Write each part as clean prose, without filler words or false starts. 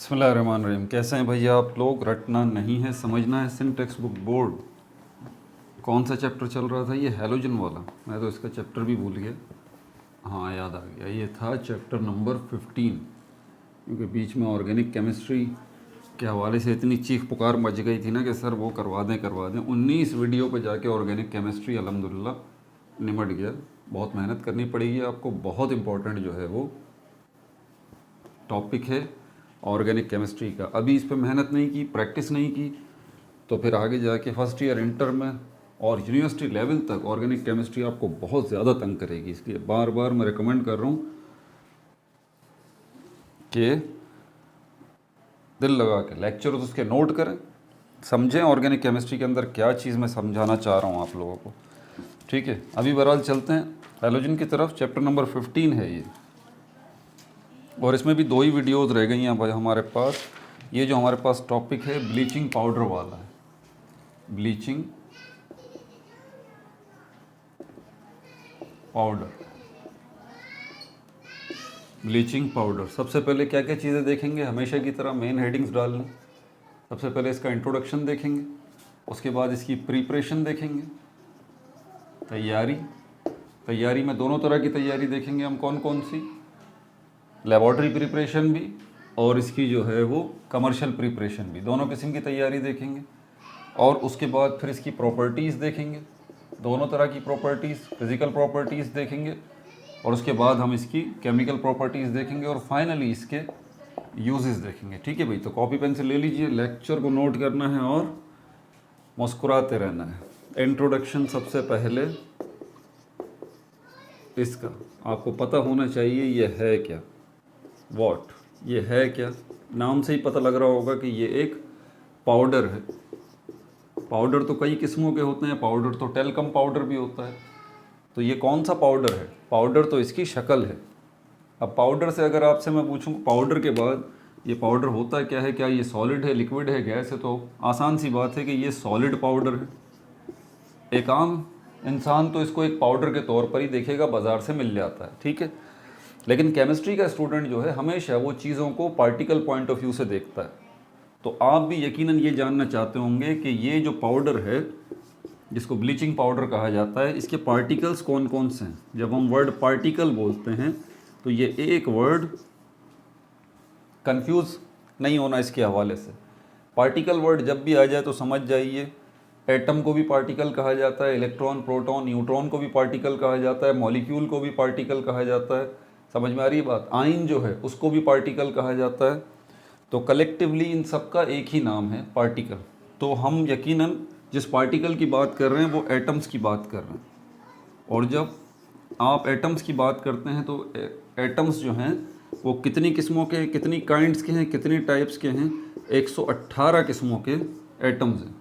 बिस्मिल्लाहिर्रहमानिर्रहीम। कैसे हैं भैया आप लोग? रटना नहीं है, समझना है। Sindh text book board. कौन सा चैप्टर चल रहा था? ये हैलोजन वाला। मैं तो इसका चैप्टर भी भूल गया। हाँ, याद आ गया, ये था चैप्टर नंबर 15। क्योंकि बीच में ऑर्गेनिक केमिस्ट्री के हवाले से इतनी चीख पुकार मच गई थी ना कि सर वो करवा दें। 19 वीडियो पे जाके ऑर्गेनिक केमिस्ट्री अल्हम्दुलिल्लाह निमट गया। बहुत मेहनत करनी पड़ेगी आपको। बहुत इम्पोर्टेंट जो है वो टॉपिक है ऑर्गेनिक केमिस्ट्री का। अभी इस पे मेहनत नहीं की, प्रैक्टिस नहीं की, तो फिर आगे जाके फर्स्ट ईयर इंटर में और यूनिवर्सिटी लेवल तक ऑर्गेनिक केमिस्ट्री आपको बहुत ज़्यादा तंग करेगी। इसलिए बार बार मैं रिकमेंड कर रहा हूँ कि दिल लगा के लेक्चर उसके नोट करें, समझें ऑर्गेनिक केमिस्ट्री के अंदर क्या चीज़ मैं समझाना चाह रहा हूँ आप लोगों को। ठीक है, अभी बहरहाल चलते हैं हैलोजन की तरफ। चैप्टर नंबर 15 है ये, और इसमें भी 2 ही वीडियोज़ रह गई हैं भाई हमारे पास। ये जो हमारे पास टॉपिक है ब्लीचिंग पाउडर वाला है। Bleaching powder, bleaching powder. सबसे पहले क्या क्या चीज़ें देखेंगे? हमेशा की तरह मेन हेडिंग्स डाल लें। सबसे पहले इसका इंट्रोडक्शन देखेंगे, उसके बाद इसकी प्रिपरेशन देखेंगे, तैयारी में दोनों तरह की तैयारी देखेंगे हम। कौन कौन सी? लेबॉर्ट्री प्रिपरेशन भी और इसकी जो है वो कमर्शियल प्रिपरेशन भी, दोनों किस्म की तैयारी देखेंगे। और उसके बाद फिर इसकी प्रॉपर्टीज़ देखेंगे, दोनों तरह की प्रॉपर्टीज़, फिज़िकल प्रॉपर्टीज़ देखेंगे, और उसके बाद हम इसकी केमिकल प्रॉपर्टीज़ देखेंगे, और फाइनली इसके यूजेस देखेंगे। ठीक है भाई, तो कॉपी पेंसिल ले लीजिए, लेक्चर को नोट करना है और मुस्कुराते रहना है। इंट्रोडक्शन सबसे पहले इसका आपको पता होना चाहिए ये है क्या, वॉट, ये है क्या। नाम से ही पता लग रहा होगा कि ये एक पाउडर है। पाउडर तो कई किस्मों के होते हैं, पाउडर तो टेल्कम पाउडर भी होता है। तो ये कौन सा पाउडर है? पाउडर तो इसकी शक्ल है। अब पाउडर से अगर आपसे मैं पूछूं पाउडर के बाद ये पाउडर होता क्या है, क्या ये सॉलिड है, लिक्विड है, गैस है, तो आसान सी बात है कि ये सॉलिड पाउडर है। एक आम इंसान तो इसको एक पाउडर के तौर पर ही देखेगा, बाज़ार से मिल जाता है। ठीक है, लेकिन केमिस्ट्री का स्टूडेंट जो है हमेशा वो चीज़ों को पार्टिकल पॉइंट ऑफ व्यू से देखता है। तो आप भी यकीनन ये जानना चाहते होंगे कि ये जो पाउडर है जिसको ब्लीचिंग पाउडर कहा जाता है, इसके पार्टिकल्स कौन कौन से हैं। जब हम वर्ड पार्टिकल बोलते हैं तो ये एक वर्ड कंफ्यूज नहीं होना इसके हवाले से। पार्टिकल वर्ड जब भी आ जाए तो समझ जाइए, एटम को भी पार्टिकल कहा जाता है, इलेक्ट्रॉन, प्रोटॉन, न्यूट्रॉन को भी पार्टिकल कहा जाता है, मॉलिक्यूल को भी पार्टिकल कहा जाता है। समझ में आ रही बात? आयन जो है उसको भी पार्टिकल कहा जाता है। तो कलेक्टिवली इन सब का एक ही नाम है, पार्टिकल। तो हम यकीनन जिस पार्टिकल की बात कर रहे हैं वो एटम्स की बात कर रहे हैं। और जब आप एटम्स की बात करते हैं तो एटम्स जो हैं वो कितनी किस्मों के हैं, कितनी काइंड्स के हैं, कितनी टाइप्स के हैं? 118 किस्मों के एटम्स हैं।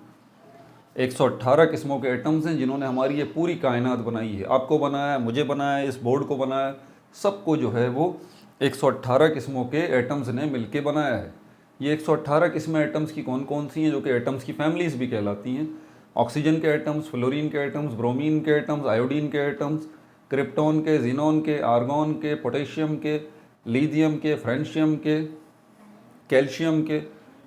118 किस्मों के एटम्स हैं जिन्होंने हमारी ये पूरी कायनात बनाई है। आपको बनाया, मुझे बनाया, इस बोर्ड को बनाया, सबको जो है वो 118 किस्मों के एटम्स ने मिलके बनाया है। ये 118 किस्में एटम्स की कौन कौन सी हैं, जो कि एटम्स की फैमिलीज़ भी कहलाती हैं? ऑक्सीजन के एटम्स, फ्लोरीन के एटम्स, ब्रोमीन के एटम्स, आयोडीन के एटम्स, क्रिप्टॉन के, जीनॉन के, आर्गॉन के, पोटेशियम के, लिथियम के, फ्रेंशियम के, कैल्शियम के।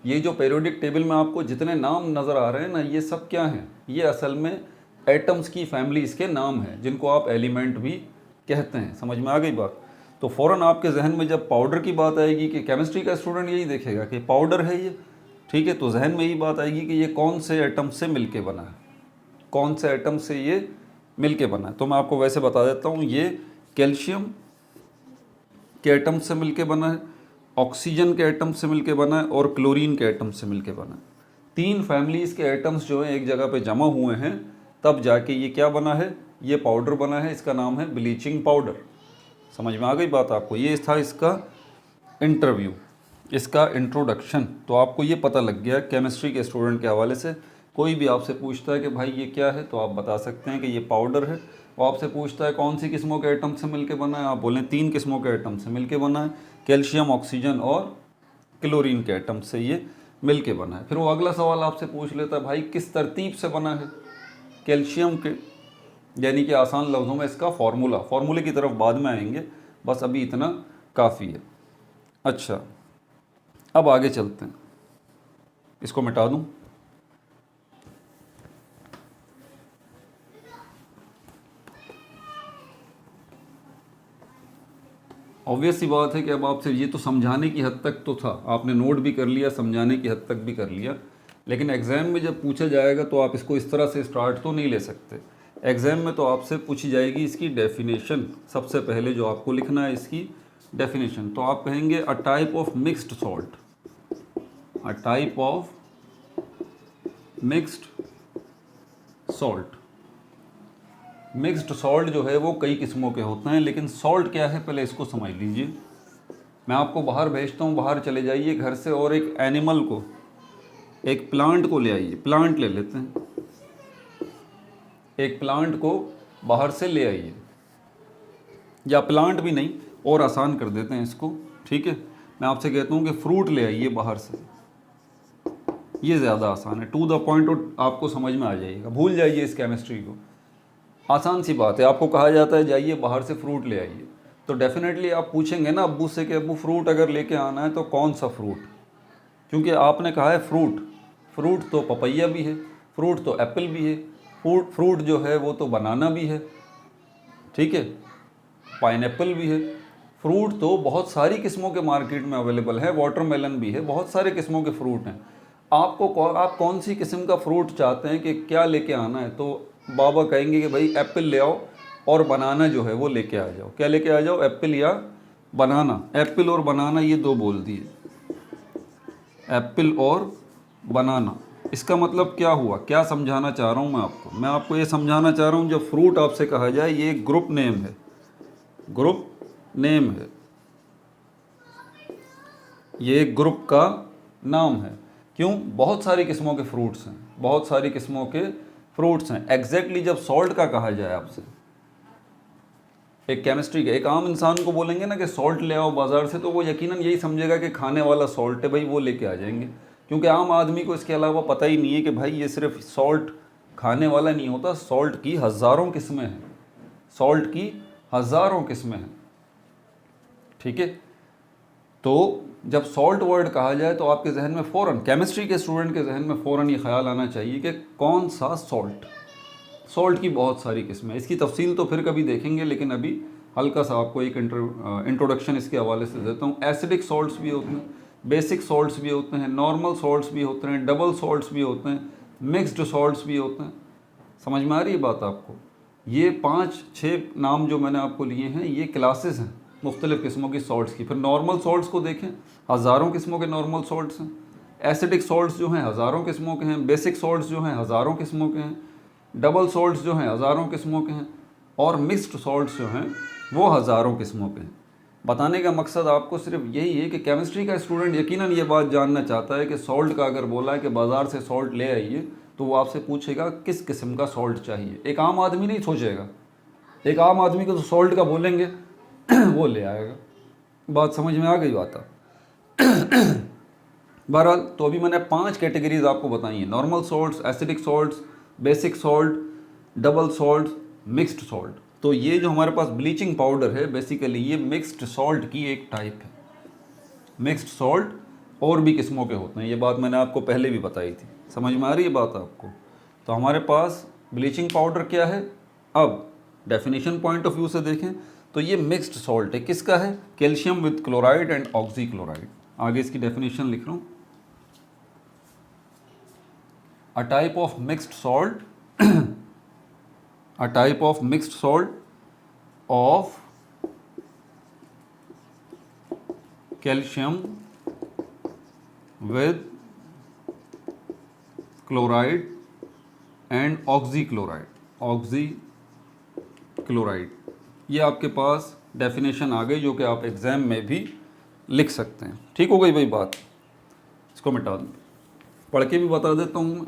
ये जो पीरियोडिक टेबल में आपको जितने नाम नज़र आ रहे हैं ना, ये सब क्या हैं? ये असल में एटम्स की फैमिलीज़ के नाम हैं, जिनको आप एलिमेंट भी कहते हैं। समझ में आ गई बात? तो फ़ौरन आपके जहन में जब पाउडर की बात आएगी, कि केमिस्ट्री का स्टूडेंट यही देखेगा कि पाउडर है ये, ठीक है, तो जहन में यही बात आएगी कि ये कौन से एटम से मिलके बना है, कौन से एटम से ये मिलके बना है। तो मैं आपको वैसे बता देता हूँ, ये कैल्शियम के एटम से मिलके बना है, ऑक्सीजन के एटम से मिलके बना है, और क्लोरीन के एटम से मिलके बना है। 3 फैमिलीज़ के एटम्स जो हैं एक जगह पे जमा हुए हैं, तब जाके ये क्या बना है? ये पाउडर बना है। इसका नाम है ब्लीचिंग पाउडर। समझ में आ गई बात आपको? ये था इसका इंटरव्यू, इसका इंट्रोडक्शन। तो आपको ये पता लग गया केमिस्ट्री के स्टूडेंट के हवाले से। कोई भी आपसे पूछता है कि भाई ये क्या है, तो आप बता सकते हैं कि ये पाउडर है। वो आपसे पूछता है कौन सी किस्मों के एटम से मिलके बना है, आप बोलें 3 किस्मों के एटम से मिलके बना है, कैल्शियम, ऑक्सीजन और क्लोरीन के एटम से ये मिलके बना है। फिर वो अगला सवाल आपसे पूछ लेता है, भाई किस तरतीब से बना है? कैल्शियम के, यानी कि आसान लफ्ज़ों में इसका फार्मूले की तरफ बाद में आएंगे, बस अभी इतना काफ़ी है। अच्छा, अब आगे चलते हैं, इसको मिटा दूं। ऑब्वियस सी बात है कि अब आपसे ये तो समझाने की हद तक तो था, आपने नोट भी कर लिया, समझाने की हद तक भी कर लिया, लेकिन एग्ज़ाम में जब पूछा जाएगा तो आप इसको इस तरह से स्टार्ट तो नहीं ले सकते। एग्ज़ाम में तो आपसे पूछी जाएगी इसकी डेफिनेशन, सबसे पहले जो आपको लिखना है इसकी डेफिनेशन। तो आप कहेंगे अ type of mixed salt, a type of mixed salt. Mixed salt जो है वो कई किस्मों के होते हैं, लेकिन सॉल्ट क्या है पहले इसको समझ लीजिए। मैं आपको बाहर भेजता हूँ, बाहर चले जाइए घर से और एक एनिमल को, एक प्लांट को ले आइए। प्लांट ले लेते हैं, एक प्लांट को बाहर से ले आइए, या प्लांट भी नहीं और आसान कर देते हैं इसको, ठीक है। मैं आपसे कहता हूँ कि फ्रूट ले आइए बाहर से, ये ज़्यादा आसान है, टू द पॉइंट और आपको समझ में आ जाएगा। भूल जाइए इस केमिस्ट्री को, आसान सी बात है। आपको कहा जाता है जाइए बाहर से फ्रूट ले आइए, तो डेफिनेटली आप पूछेंगे ना अब्बू से कि अब्बू फ्रूट अगर लेके आना है तो कौन सा फ्रूट, क्योंकि आपने कहा है फ्रूट। फ्रूट तो पपैया भी है, फ्रूट तो एप्पल भी है, फ्रूट जो है वो तो बनाना भी है, ठीक है, पाइनएप्पल भी है। फ्रूट तो बहुत सारी किस्मों के मार्केट में अवेलेबल है, वाटरमेलन भी है, बहुत सारे किस्मों के फ्रूट हैं। आप कौन सी किस्म का फ्रूट चाहते हैं कि क्या लेके आना है, तो बाबा कहेंगे कि भाई एप्पल ले आओ और बनाना जो है वो लेके आ जाओ। क्या लेके आ जाओ, एप्पल या बनाना। एप्पल और बनाना ये दो बोल दिए, एप्पल और बनाना। इसका मतलब क्या हुआ, क्या समझाना चाह रहा हूँ मैं आपको? मैं आपको ये समझाना चाह रहा हूँ जब फ्रूट आपसे कहा जाए ये ग्रुप नेम है, ग्रुप नेम है, ये एक ग्रुप का नाम है। क्यों? बहुत सारी किस्मों के फ्रूट्स हैं, बहुत सारी किस्मों के फ्रूट्स हैं। एग्जैक्टली जब सॉल्ट का कहा जाए आपसे, एक केमिस्ट्री के, एक आम इंसान को बोलेंगे ना कि सॉल्ट ले आओ बाज़ार से, तो वो यकीनन यही समझेगा कि खाने वाला सॉल्ट है, भाई वो लेके आ जाएंगे। क्योंकि आम आदमी को इसके अलावा पता ही नहीं है कि भाई ये सिर्फ सॉल्ट खाने वाला नहीं होता, सॉल्ट की हज़ारों किस्में हैं, सॉल्ट की हज़ारों किस्में हैं, ठीक है। तो जब सॉल्ट वर्ड कहा जाए तो आपके जहन में फ़ौरन, केमिस्ट्री के स्टूडेंट के जहन में फ़ौरन ये ख्याल आना चाहिए कि कौन सा सॉल्ट। सॉल्ट की बहुत सारी किस्में, इसकी तफसील तो फिर कभी देखेंगे, लेकिन अभी हल्का सा आपको एक इंट्रोडक्शन इसके हवाले से देता हूँ। एसिडिक सॉल्ट्स भी होते हैं, बेसिक सॉल्ट्स भी होते हैं, नॉर्मल सॉल्ट्स भी होते हैं, डबल सॉल्ट्स भी होते हैं, मिक्स्ड सॉल्ट्स भी होते हैं। समझ में आ रही है बात आपको? ये 5-6 नाम जो मैंने आपको लिए हैं ये क्लासेस हैं मुख्तलिफ़ किस्मों की सॉल्ट्स की। फिर नॉर्मल सॉल्ट्स को देखें, हज़ारों किस्मों के नॉर्मल सॉल्ट्स हैं। एसिडिक सॉल्ट्स जो हैं हज़ारों किस्मों के हैं, बेसिक सॉल्ट्स जो हैं हज़ारों किस्मों के हैं, डबल सॉल्ट्स जो हैं हज़ारों किस्मों के हैं, और मिक्स्ड सॉल्ट्स जो हैं वो हज़ारों किस्मों के हैं। बताने का मकसद आपको सिर्फ यही है कि केमिस्ट्री का स्टूडेंट यकीनन ये बात जानना चाहता है कि सॉल्ट का अगर बोला है कि बाज़ार से सॉल्ट ले आइए, तो वो आपसे पूछेगा किस किस्म का सॉल्ट चाहिए। एक आम आदमी नहीं सोचेगा, एक आम आदमी को तो सॉल्ट का बोलेंगे वो ले आएगा। बात समझ में आ गई बात आप? बहरहाल, तो अभी मैंने 5 कैटेगरीज आपको बताई हैं, normal salts, acidic salts, basic salt, double salt, mixed salt. तो ये जो हमारे पास ब्लीचिंग पाउडर है बेसिकली ये मिक्स्ड सॉल्ट की एक टाइप है। मिक्स्ड सॉल्ट और भी किस्मों के होते हैं, ये बात मैंने आपको पहले भी बताई थी। समझ में आ रही है बात आपको? तो हमारे पास ब्लीचिंग पाउडर क्या है, अब डेफिनेशन पॉइंट ऑफ व्यू से देखें तो ये मिक्स्ड सॉल्ट है। किसका है? Calcium with chloride and oxy chloride. आगे इसकी डेफिनेशन लिख रहा हूँ, a type of mixed salt a type of mixed salt of calcium with chloride and oxychloride। ये आपके पास डेफिनेशन आ गई जो कि आप एग्ज़ाम में भी लिख सकते हैं। ठीक हो गई भाई बात? इसको मिटा दूँ, पढ़ के भी बता देता हूँ मैं।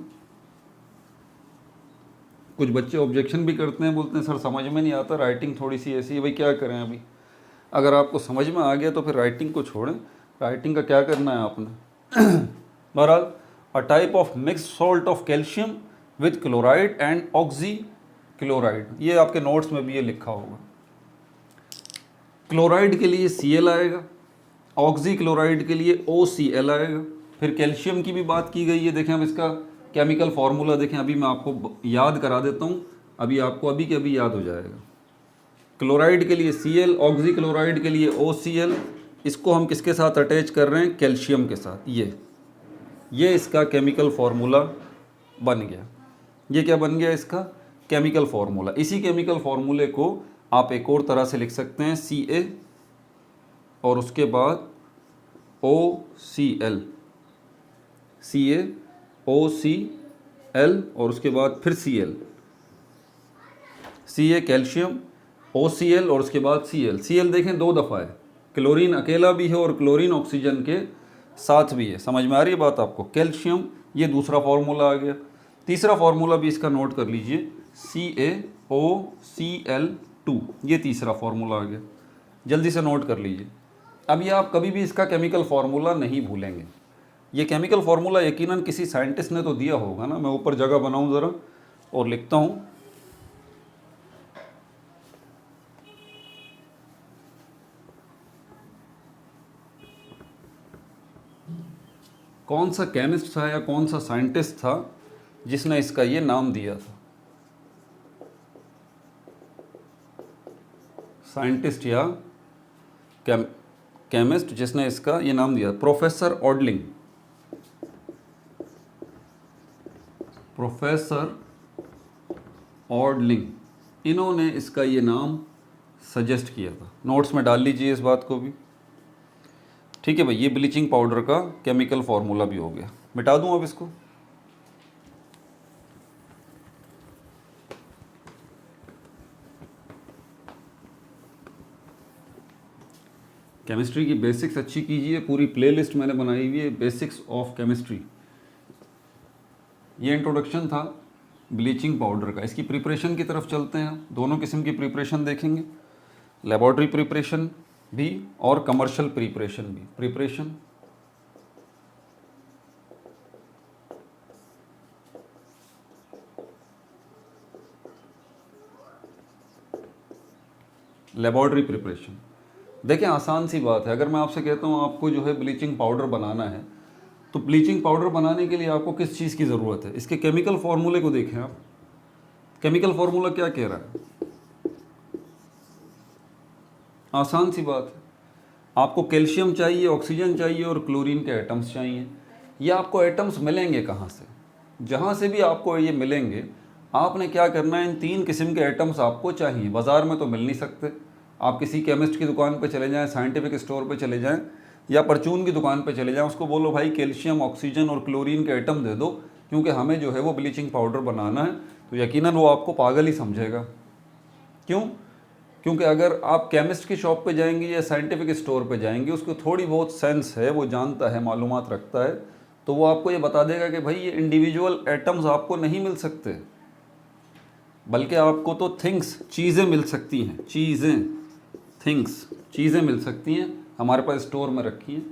कुछ बच्चे ऑब्जेक्शन भी करते हैं, बोलते हैं सर समझ में नहीं आता, राइटिंग थोड़ी सी ऐसी है। भाई क्या करें, अभी अगर आपको समझ में आ गया तो फिर राइटिंग को छोड़ें, राइटिंग का क्या करना है आपने। बहरहाल, अ type of mixed salt of calcium with chloride and oxy chloride, ये आपके नोट्स में भी ये लिखा होगा। क्लोराइड के लिए Cl आएगा, ऑक्सी क्लोराइड के लिए OCl आएगा। फिर कैल्शियम की भी बात की गई है, देखें अब इसका केमिकल फार्मूला देखें, अभी मैं आपको याद करा देता हूँ, अभी आपको अभी के अभी याद हो जाएगा। क्लोराइड के लिए Cl, ऑक्सी क्लोराइड के लिए OCl, इसको हम किसके साथ अटैच कर रहे हैं, कैल्शियम के साथ। ये इसका केमिकल फार्मूला बन गया। ये क्या बन गया, इसका केमिकल फार्मूला। इसी केमिकल फार्मूले को आप एक और तरह से लिख सकते हैं, Ca और उसके बाद OCl, CaOCl और उसके बाद फिर Cl, Ca कैल्शियम, OCl और उसके बाद Cl देखें 2 दफ़ा है, क्लोरीन अकेला भी है और क्लोरीन ऑक्सीजन के साथ भी है। समझ में आ रही है बात आपको। कैल्शियम, ये दूसरा फार्मूला आ गया। तीसरा फार्मूला भी इसका नोट कर लीजिए, CaOCl2, ये तीसरा फार्मूला आ गया, जल्दी से नोट कर लीजिए। अब ये आप कभी भी इसका केमिकल फार्मूला नहीं भूलेंगे। ये केमिकल फार्मूला यकीनन किसी साइंटिस्ट ने तो दिया होगा ना। मैं ऊपर जगह बनाऊं ज़रा और लिखता हूँ, कौन सा केमिस्ट था या कौन सा साइंटिस्ट था जिसने इसका ये नाम दिया था। साइंटिस्ट या केमिस्ट जिसने इसका ये नाम दिया, प्रोफेसर ऑडलिंग। प्रोफेसर ऑडलिंग, इन्होंने इसका ये नाम सजेस्ट किया था। नोट्स में डाल लीजिए इस बात को भी। ठीक है भाई, ये ब्लीचिंग पाउडर का केमिकल फार्मूला भी हो गया। मिटा दूं अब इसको। केमिस्ट्री की बेसिक्स अच्छी कीजिए, पूरी प्लेलिस्ट मैंने बनाई हुई है, बेसिक्स ऑफ केमिस्ट्री। ये इंट्रोडक्शन था ब्लीचिंग पाउडर का। इसकी प्रिपरेशन की तरफ चलते हैं। दोनों किस्म की प्रिपरेशन देखेंगे, लेबॉर्ट्री प्रिपरेशन भी और कमर्शियल प्रिपरेशन भी। प्रिपरेशन लेबॉर्ट्री प्रिपरेशन, देखें आसान सी बात है। अगर मैं आपसे कहता हूँ आपको जो है ब्लीचिंग पाउडर बनाना है, तो ब्लीचिंग पाउडर बनाने के लिए आपको किस चीज़ की ज़रूरत है, इसके केमिकल फार्मूले को देखें आप। केमिकल फार्मूला क्या कह रहा है, आसान सी बात है। आपको कैल्शियम चाहिए, ऑक्सीजन चाहिए और क्लोरीन के एटम्स चाहिए। ये आपको एटम्स मिलेंगे कहाँ से, जहाँ से भी आपको ये मिलेंगे, आपने क्या करना है, इन 3 किस्म के एटम्स आपको चाहिए। बाज़ार में तो मिल नहीं सकते। आप किसी केमिस्ट की दुकान पे चले जाएं, साइंटिफिक स्टोर पे चले जाएं या परचून की दुकान पे चले जाएं, उसको बोलो भाई कैल्शियम, ऑक्सीजन और क्लोरीन के एटम दे दो, क्योंकि हमें जो है वो ब्लीचिंग पाउडर बनाना है, तो यकीनन वो आपको पागल ही समझेगा। क्यों? क्योंकि अगर आप केमिस्ट की शॉप पे जाएंगे या साइंटिफिक स्टोर पे जाएंगे, उसको थोड़ी बहुत सेंस है, वो जानता है, मालूमात रखता है, तो वो आपको ये बता देगा कि भाई ये इंडिविजुअल एटम्स आपको नहीं मिल सकते, बल्कि आपको तो थिंग्स, चीज़ें मिल सकती हैं। चीज़ें, थिंग्स, चीज़ें मिल सकती हैं, हमारे पास स्टोर में रखी हैं।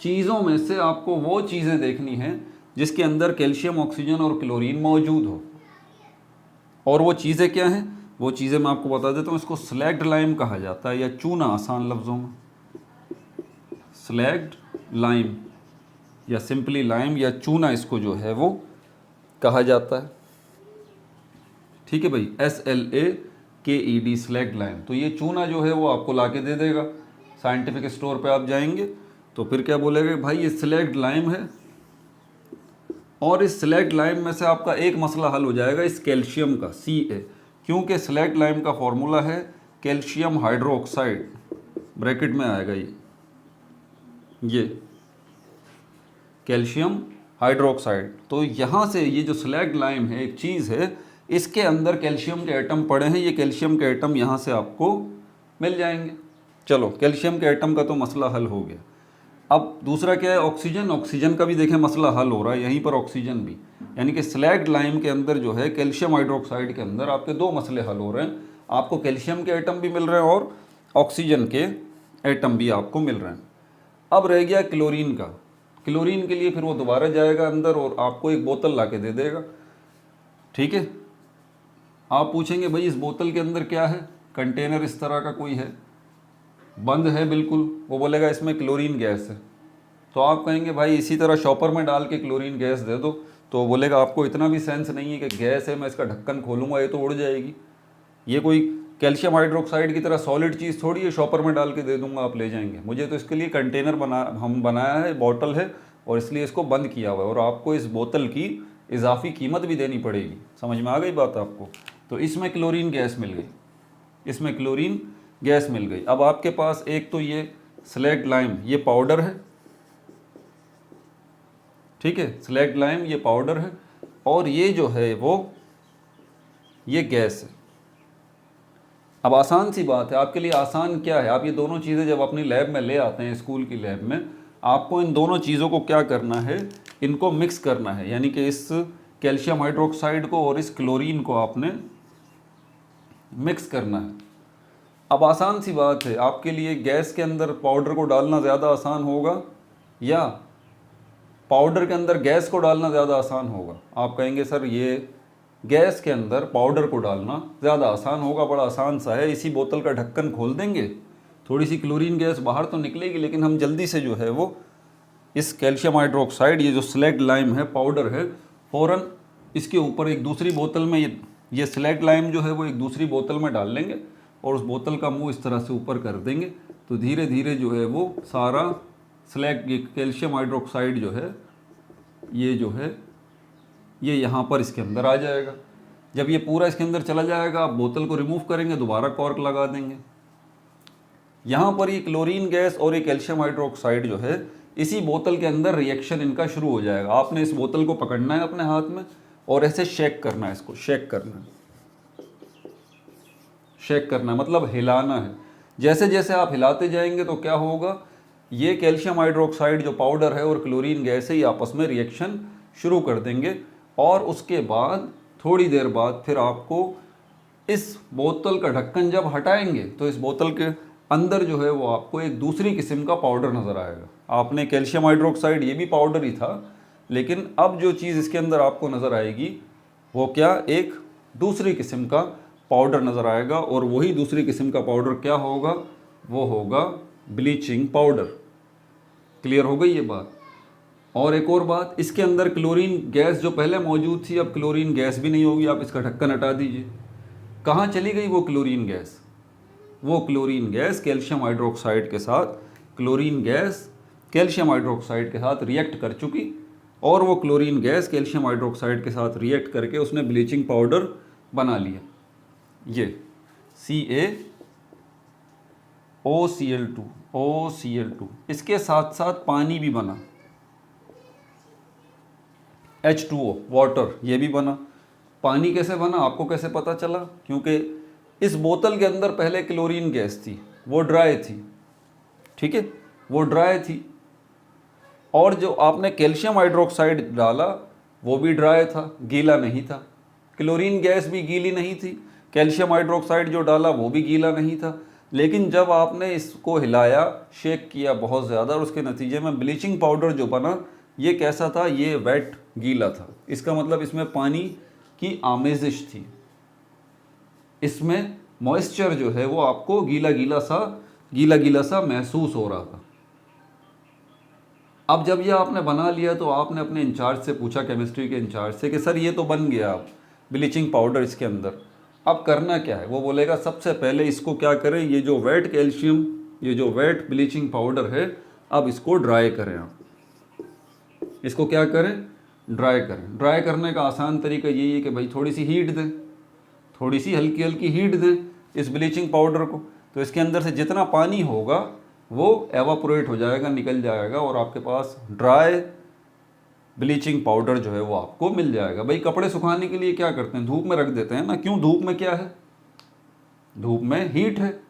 चीज़ों में से आपको वो चीज़ें देखनी हैं जिसके अंदर कैल्शियम, ऑक्सीजन और क्लोरीन मौजूद हो। और वो चीज़ें क्या हैं, वो चीज़ें मैं आपको बता देता हूँ। इसको स्लैग्ड लाइम कहा जाता है, या चूना आसान लफ्ज़ों में। स्लैग्ड लाइम या सिंपली लाइम या चूना, इसको जो है वो कहा जाता है। ठीक है भाई, SLAKED, स्लैग्ड लाइम। तो ये चूना जो है वो आपको ला के दे देगा। साइंटिफिक स्टोर पे आप जाएंगे तो फिर क्या बोलेगा, भाई ये स्लैग्ड लाइम है, और इस स्लैग्ड लाइम में से आपका एक मसला हल हो जाएगा, इस कैल्शियम का, Ca, क्योंकि स्लैग्ड लाइम का फॉर्मूला है कैल्शियम हाइड्रोक्साइड, ब्रैकेट में आएगा ये कैल्शियम हाइड्रोक्साइड। तो यहाँ से ये जो स्लैग्ड लाइम है एक चीज़ है, इसके अंदर कैल्शियम के एटम पड़े हैं। ये कैल्शियम के एटम यहाँ से आपको मिल जाएंगे। चलो, कैल्शियम के एटम का तो मसला हल हो गया। अब दूसरा क्या है, ऑक्सीजन। ऑक्सीजन का भी देखें मसला हल हो रहा है, यहीं पर ऑक्सीजन भी, यानी कि स्लैग्ड लाइम के अंदर जो है कैल्शियम हाइड्रोक्साइड के अंदर आपके 2 मसले हल हो रहे हैं। आपको कैल्शियम के एटम भी मिल रहे हैं और ऑक्सीजन के एटम भी आपको मिल रहे हैं। अब रह गया क्लोरीन का। क्लोरीन के लिए फिर वो दोबारा जाएगा अंदर और आपको एक बोतल ला के दे देगा। ठीक है, आप पूछेंगे भाई इस बोतल के अंदर क्या है, कंटेनर इस तरह का कोई है, बंद है बिल्कुल, वो बोलेगा इसमें क्लोरीन गैस है। तो आप कहेंगे भाई इसी तरह शॉपर में डाल के क्लोरीन गैस दे दो, तो वो बोलेगा आपको इतना भी सेंस नहीं है कि गैस है मैं इसका ढक्कन खोलूँगा ये तो उड़ जाएगी। ये कोई कैल्शियम हाइड्रोक्साइड की तरह सॉलिड चीज़ थोड़ी है, शॉपर में डाल के दे दूंगा आप ले जाएंगे। मुझे तो इसके लिए कंटेनर बनाया है, बॉटल है, और इसलिए इसको बंद किया हुआ है, और आपको इस बोतल की इजाफी कीमत भी देनी पड़ेगी। समझ में आ गई बात आपको? तो इसमें क्लोरीन गैस मिल गई, इसमें क्लोरीन गैस मिल गई। अब आपके पास एक तो ये स्लैग्ड लाइम, ये पाउडर है, ठीक है, स्लैग्ड लाइम ये पाउडर है, और ये जो है वो ये गैस है। अब आसान सी बात है, आपके लिए आसान क्या है, आप ये दोनों चीज़ें जब अपनी लैब में ले आते हैं, स्कूल की लैब में, आपको इन दोनों चीज़ों को क्या करना है, इनको मिक्स करना है। यानी कि इस कैल्शियम हाइड्रोक्साइड को और इस क्लोरीन को आपने मिक्स करना है। अब आसान सी बात है, आपके लिए गैस के अंदर पाउडर को डालना ज़्यादा आसान होगा या पाउडर के अंदर गैस को डालना ज़्यादा आसान होगा? आप कहेंगे सर ये गैस के अंदर पाउडर को डालना ज़्यादा आसान होगा, बड़ा आसान सा है, इसी बोतल का ढक्कन खोल देंगे, थोड़ी सी क्लोरीन गैस बाहर तो निकलेगी, लेकिन हम जल्दी से जो है वो इस कैल्शियम हाइड्रोक्साइड, ये जो स्लैग्ड लाइम है पाउडर है, फ़ौरन इसके ऊपर एक दूसरी बोतल में ये स्लैग्ड लाइम जो है वो एक दूसरी बोतल में डाल लेंगे, और उस बोतल का मुंह इस तरह से ऊपर कर देंगे, तो धीरे धीरे जो है वो सारा कैल्शियम हाइड्रोक्साइड जो है ये यहाँ पर इसके अंदर आ जाएगा। जब ये पूरा इसके अंदर चला जाएगा, आप बोतल को रिमूव करेंगे, दोबारा कॉर्क लगा देंगे। यहाँ पर ये क्लोरीन गैस और ये कैल्शियम हाइड्रोक्साइड जो है इसी बोतल के अंदर रिएक्शन इनका शुरू हो जाएगा। आपने इस बोतल को पकड़ना है अपने हाथ में और ऐसे शेक करना है, इसको शेक करना है, शेक करना है मतलब हिलाना है। जैसे जैसे आप हिलाते जाएंगे तो क्या होगा, ये कैल्शियम हाइड्रोक्साइड जो पाउडर है और क्लोरीन गैस है ये आपस में रिएक्शन शुरू कर देंगे, और उसके बाद थोड़ी देर बाद फिर आपको इस बोतल का ढक्कन जब हटाएंगे तो इस बोतल के अंदर जो है वो आपको एक दूसरी किस्म का पाउडर नज़र आएगा। आपने कैल्शियम हाइड्रोक्साइड ये भी पाउडर ही था, लेकिन अब जो चीज़ इसके अंदर आपको नज़र आएगी वो क्या, एक दूसरी किस्म का पाउडर नज़र आएगा, और वही दूसरी किस्म का पाउडर क्या होगा, वो होगा ब्लीचिंग पाउडर। क्लियर हो गई ये बात? और एक और बात, इसके अंदर क्लोरीन गैस जो पहले मौजूद थी अब क्लोरीन गैस भी नहीं होगी। आप इसका ढक्कन हटा दीजिए, कहाँ चली गई वो क्लोरीन गैस? वो क्लोरीन गैस कैल्शियम हाइड्रोक्साइड के साथ, क्लोरीन गैस कैल्शियम हाइड्रोक्साइड के साथ रिएक्ट कर चुकी, और वो क्लोरीन गैस कैल्शियम हाइड्रोक्साइड के साथ रिएक्ट करके उसने ब्लीचिंग पाउडर बना लिया। ये CaOCl2 इसके साथ साथ पानी भी बना, H2O वाटर ये भी बना। पानी कैसे बना, आपको कैसे पता चला? क्योंकि इस बोतल के अंदर पहले क्लोरीन गैस थी, वो ड्राई थी, ठीक है, वो ड्राई थी, और जो आपने कैल्शियम हाइड्रोक्साइड डाला वो भी ड्राई था, गीला नहीं था। क्लोरीन गैस भी गीली नहीं थी, कैल्शियम हाइड्रोक्साइड जो डाला वो भी गीला नहीं था। लेकिन जब आपने इसको हिलाया, शेक किया बहुत ज़्यादा, और उसके नतीजे में ब्लीचिंग पाउडर जो बना ये कैसा था, ये वेट गीला था। इसका मतलब इसमें पानी की आमेजिश थी, इसमें मॉइस्चर जो है वो आपको गीला गीला सा महसूस हो रहा था। अब जब ये आपने बना लिया तो आपने अपने इंचार्ज से पूछा, केमिस्ट्री के इंचार्ज से, कि सर ये तो बन गया अब ब्लीचिंग पाउडर इसके अंदर, अब करना क्या है? वो बोलेगा सबसे पहले इसको क्या करें, ये जो वेट ब्लीचिंग पाउडर है अब इसको ड्राई करें। आप इसको क्या करें, ड्राई करें। ड्राई करने का आसान तरीका यही है कि भाई थोड़ी सी हीट दें, थोड़ी सी हल्की हल्की हीट दें इस ब्लीचिंग पाउडर को, तो इसके अंदर से जितना पानी होगा वो एवापोरेट हो जाएगा, निकल जाएगा, और आपके पास ड्राई ब्लीचिंग पाउडर जो है वो आपको मिल जाएगा। भाई कपड़े सुखाने के लिए क्या करते हैं, धूप में रख देते हैं ना। क्यों? धूप में क्या है, धूप में हीट है,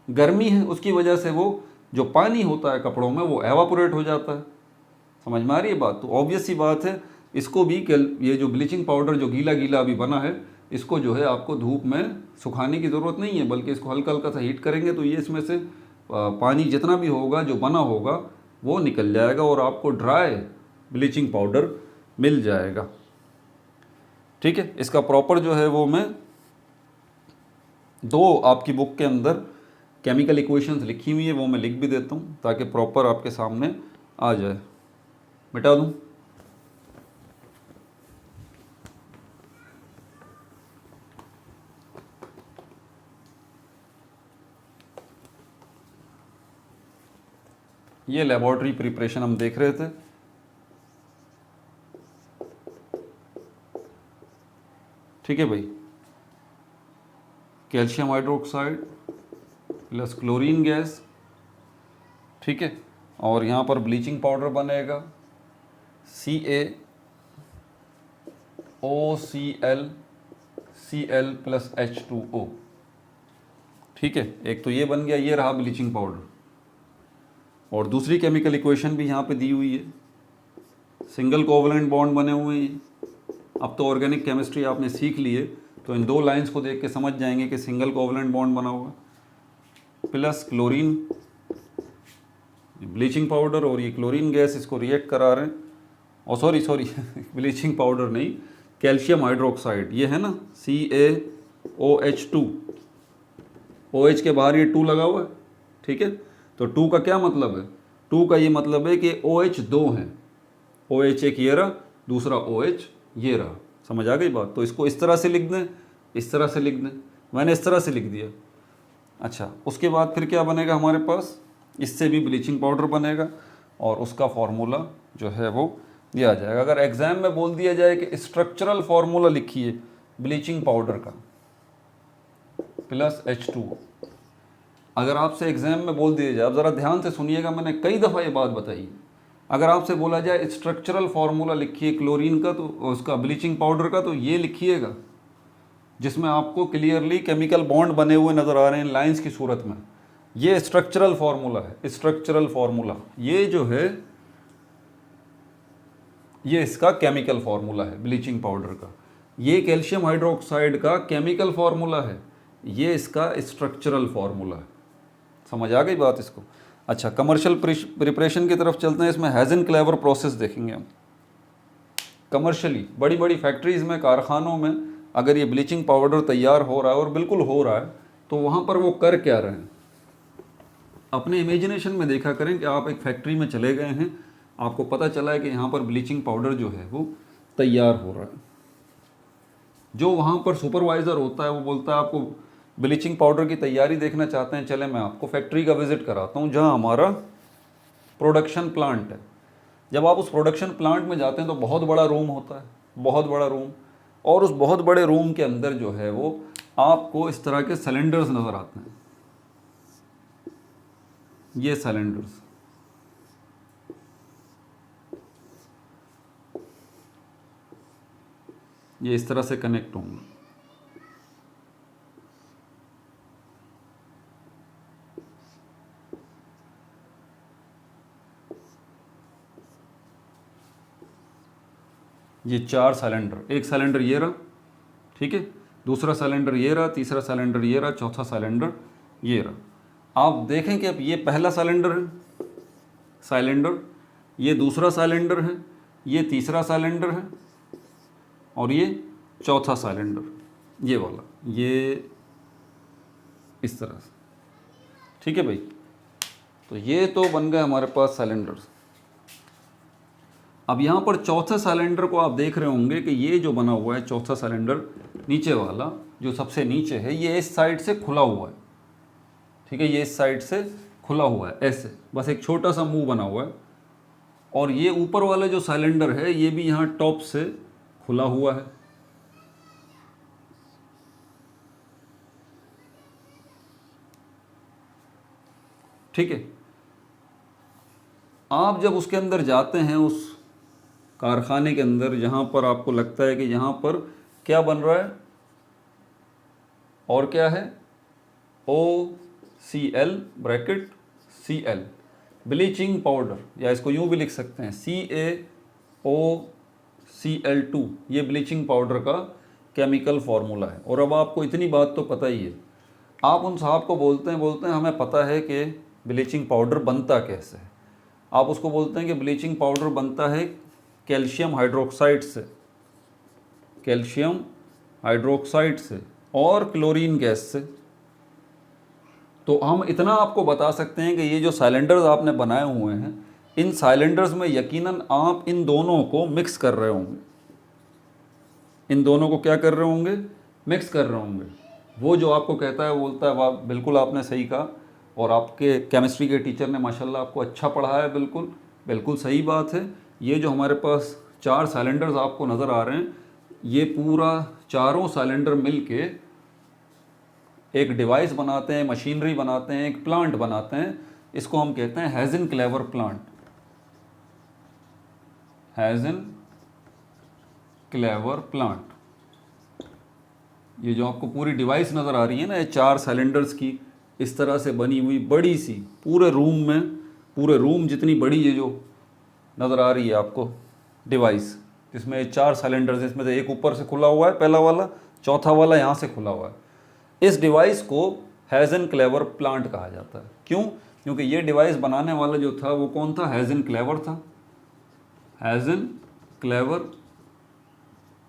गर्मी है, उसकी वजह से वो जो पानी होता है कपड़ों में वो एवापोरेट हो जाता है। समझ में आ रही है बात? तो ऑब्वियस सी बात है, इसको भी ये जो ब्लीचिंग पाउडर जो गीला गीला अभी बना है, इसको जो है आपको धूप में सुखाने की ज़रूरत नहीं है, बल्कि इसको हल्का हल्का सा हीट करेंगे तो ये इसमें से पानी जितना भी होगा जो बना होगा वो निकल जाएगा, और आपको ड्राई ब्लीचिंग पाउडर मिल जाएगा। ठीक है, इसका प्रॉपर जो है वो मैं दो आपकी बुक के अंदर केमिकल इक्वेशंस लिखी हुई है वो मैं लिख भी देता हूँ ताकि प्रॉपर आपके सामने आ जाए। मिटा दूँ? ये लेबोरेटरी प्रिपरेशन हम देख रहे थे। ठीक है भाई, calcium hydroxide plus chlorine gas, ठीक है, और यहाँ पर ब्लीचिंग पाउडर बनेगा CaOCl प्लस H2O। ठीक है, एक तो ये बन गया, ये रहा ब्लीचिंग पाउडर। और दूसरी केमिकल इक्वेशन भी यहाँ पे दी हुई है, सिंगल कोवलेंट बॉन्ड बने हुए हैं। अब तो ऑर्गेनिक केमिस्ट्री आपने सीख ली है तो इन दो लाइंस को देख के समझ जाएंगे कि सिंगल कोवलेंट बॉन्ड बना हुआ प्लस क्लोरीन, ब्लीचिंग पाउडर और ये क्लोरीन गैस इसको रिएक्ट करा रहे हैं। और सॉरी ब्लीचिंग पाउडर नहीं, कैल्शियम हाइड्रोक्साइड, ये है ना CaOH2, OH के बाहर ये 2 लगा हुआ है। ठीक है, तो 2 का क्या मतलब है? 2 का ये मतलब है कि OH 2 हैं, OH एक ये रहा, दूसरा OH ये रहा। समझ आ गई बात? तो इसको इस तरह से लिख दें, इस तरह से लिख दें, मैंने इस तरह से लिख दिया। अच्छा, उसके बाद फिर क्या बनेगा हमारे पास? इससे भी ब्लीचिंग पाउडर बनेगा और उसका फॉर्मूला जो है वो ये आ जाएगा। अगर एग्जाम में बोल दिया जाए कि स्ट्रक्चरल फॉर्मूला लिखिए ब्लीचिंग पाउडर का प्लस H2O, अगर आपसे एग्जाम में बोल दिया जाए, आप ज़रा ध्यान से सुनिएगा, मैंने कई दफ़ा ये बात बताई, अगर आपसे बोला जाए स्ट्रक्चरल फार्मूला लिखिए क्लोरीन का, तो उसका ब्लीचिंग पाउडर का, तो ये लिखिएगा जिसमें आपको क्लियरली केमिकल बॉन्ड बने हुए नज़र आ रहे हैं लाइंस की सूरत में। ये स्ट्रक्चरल फार्मूला है, स्ट्रक्चरल फार्मूला। ये जो है ये इसका केमिकल फार्मूला है ब्लीचिंग पाउडर का। ये कैल्शियम हाइड्रोक्साइड का केमिकल फार्मूला है, ये इसका स्ट्रक्चरल फार्मूला है। समझ आ गई बात इसको? अच्छा, कमर्शियल प्रिपरेशन की तरफ चलते हैं। इसमें हैज़न क्लेवर प्रोसेस देखेंगे हम। कमर्शियली बड़ी बड़ी फैक्ट्रीज़ में, कारखानों में अगर ये ब्लीचिंग पाउडर तैयार हो रहा है, और बिल्कुल हो रहा है, तो वहाँ पर वो कर क्या रहे हैं? अपने इमेजिनेशन में देखा करें कि आप एक फैक्ट्री में चले गए हैं, आपको पता चला है कि यहाँ पर ब्लीचिंग पाउडर जो है वो तैयार हो रहा है। जो वहाँ पर सुपरवाइज़र होता है वो बोलता है आपको ब्लीचिंग पाउडर की तैयारी देखना चाहते हैं, चले मैं आपको फैक्ट्री का विज़िट कराता हूँ जहाँ हमारा प्रोडक्शन प्लांट है। जब आप उस प्रोडक्शन प्लांट में जाते हैं तो बहुत बड़ा रूम होता है, बहुत बड़ा रूम, और उस बहुत बड़े रूम के अंदर जो है वो आपको इस तरह के सिलेंडर्स नज़र आते हैं। ये सिलेंडर्स, ये इस तरह से कनेक्ट होंगे। ये 4 सिलेंडर, एक सिलेंडर ये रहा, ठीक है, दूसरा सिलेंडर ये रहा, तीसरा सिलेंडर ये रहा, चौथा सिलेंडर ये रहा। आप देखें कि अब ये पहला सिलेंडर है, ये दूसरा सिलेंडर है, ये तीसरा सिलेंडर है, और ये चौथा सिलेंडर, ये वाला, ये इस तरह से। ठीक है भाई, तो ये तो बन गए हमारे पास सिलेंडर्स। अब यहाँ पर चौथे सिलेंडर को आप देख रहे होंगे कि ये जो बना हुआ है चौथा सिलेंडर, नीचे वाला जो सबसे नीचे है, ये इस साइड से खुला हुआ है। ठीक है, ये इस साइड से खुला हुआ है, ऐसे बस एक छोटा सा मुंह बना हुआ है। और ये ऊपर वाला जो सिलेंडर है ये भी यहाँ टॉप से खुला हुआ है। ठीक है, आप जब उसके अंदर जाते हैं, उस कारखाने के अंदर, जहाँ पर आपको लगता है कि यहाँ पर क्या बन रहा है और क्या है, OCl bracket Cl, bleaching powder, या इसको यूँ भी लिख सकते हैं CaOCl2, ये ब्लीचिंग पाउडर का केमिकल फार्मूला है। और अब आपको इतनी बात तो पता ही है, आप उन साहब को बोलते हैं हमें पता है कि ब्लीचिंग पाउडर बनता कैसे है। आप उसको बोलते हैं कि ब्लीचिंग पाउडर बनता है कैल्शियम हाइड्रोक्साइड से, कैल्शियम हाइड्रोक्साइड से और क्लोरीन गैस से। तो हम इतना आपको बता सकते हैं कि ये जो साइलेंडर्स आपने बनाए हुए हैं, इन साइलेंडर्स में यकीनन आप इन दोनों को मिक्स कर रहे होंगे। इन दोनों को क्या कर रहे होंगे? मिक्स कर रहे होंगे। वो जो आपको कहता है बोलता है, वाह बिल्कुल आपने सही कहा, और आपके केमिस्ट्री के टीचर ने माशाल्लाह आपको अच्छा पढ़ाया है, बिल्कुल बिल्कुल सही बात है। ये जो हमारे पास 4 सिलेंडर्स आपको नज़र आ रहे हैं, ये पूरा चारों सिलेंडर मिलके एक डिवाइस बनाते हैं, मशीनरी बनाते हैं, एक प्लांट बनाते हैं। इसको हम कहते हैं हेज़न-क्लेवर प्लांट। हेज़न-क्लेवर प्लांट। ये जो आपको पूरी डिवाइस नज़र आ रही है ना, ये 4 सिलेंडर्स की इस तरह से बनी हुई बड़ी सी, पूरे रूम जितनी बड़ी ये जो नज़र आ रही है आपको डिवाइस, जिसमें 4 सिलेंडर्स, इसमें से एक ऊपर से खुला हुआ है पहला वाला, चौथा वाला यहाँ से खुला हुआ है। इस डिवाइस को हेज़न-क्लेवर प्लांट कहा जाता है। क्यों? क्योंकि ये डिवाइस बनाने वाला जो था वो कौन था? हेज़न-क्लेवर था। हेज़न-क्लेवर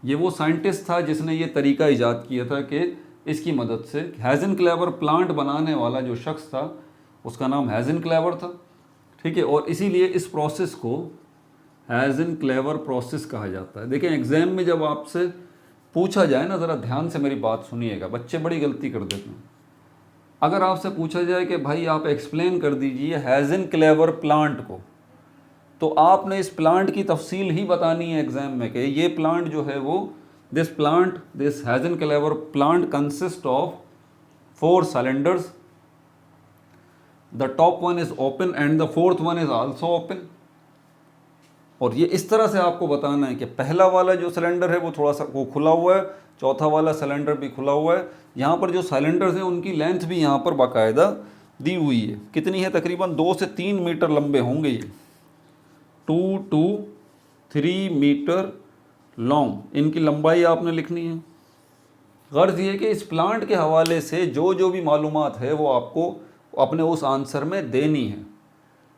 ये वो साइंटिस्ट था जिसने ये तरीका ईजाद किया था कि इसकी मदद से हेज़न-क्लेवर प्लांट बनाने वाला जो शख्स था उसका नाम हेज़न-क्लेवर था, ठीक है। और इसीलिए इस प्रोसेस को हेज़न-क्लेवर प्रोसेस कहा जाता है। देखें, एग्ज़ाम में जब आपसे पूछा जाए ना, ज़रा ध्यान से मेरी बात सुनिएगा, बच्चे बड़ी गलती कर देते हैं। अगर आपसे पूछा जाए कि भाई आप एक्सप्लेन कर दीजिए हेज़न-क्लेवर प्लांट को, तो आपने इस प्लांट की तफसील ही बतानी है एग्ज़ाम में कि ये प्लांट जो है वो this Hazen Clever plant consist of 4 cylinders, the top one is open and the fourth one is also open. और ये इस तरह से आपको बताना है कि पहला वाला जो सिलेंडर है वो थोड़ा सा वो खुला हुआ है, चौथा वाला सिलेंडर भी खुला हुआ है। यहाँ पर जो सिलेंडर्स हैं उनकी लेंथ भी यहाँ पर बाकायदा दी हुई है। कितनी है? तकरीबन 2 से 3 मीटर लंबे होंगे ये, 2 to 3 मीटर लॉन्ग इनकी लंबाई आपने लिखनी है। गर्ज ये कि इस प्लांट के हवाले से जो भी मालूमात है वो आपको अपने उस आंसर में देनी है।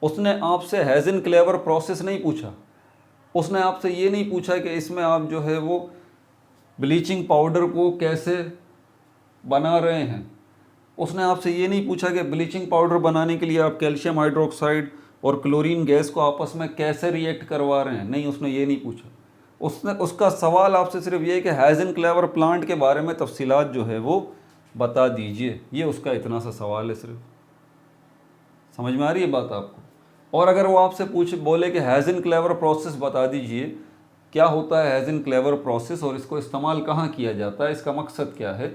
उसने आपसे हेज़न-क्लेवर प्रोसेस नहीं पूछा, उसने आपसे ये नहीं पूछा कि इसमें आप जो है वो ब्लीचिंग पाउडर को कैसे बना रहे हैं, उसने आपसे ये नहीं पूछा कि ब्लीचिंग पाउडर बनाने के लिए आप कैल्शियम हाइड्रोक्साइड और क्लोरीन गैस को आपस में कैसे रिएक्ट करवा रहे हैं, नहीं, उसने ये नहीं पूछा। उसका सवाल आपसे सिर्फ ये है कि हेज़न-क्लेवर प्लांट के बारे में तफसीलात जो है वो बता दीजिए। ये उसका इतना सा सवाल है सिर्फ। समझ में आ रही है बात आपको? और अगर वो आपसे बोले कि हेज़न-क्लेवर प्रोसेस बता दीजिए, क्या होता है हेज़न-क्लेवर प्रोसेस और इसको इस्तेमाल कहाँ किया जाता है, इसका मकसद क्या है,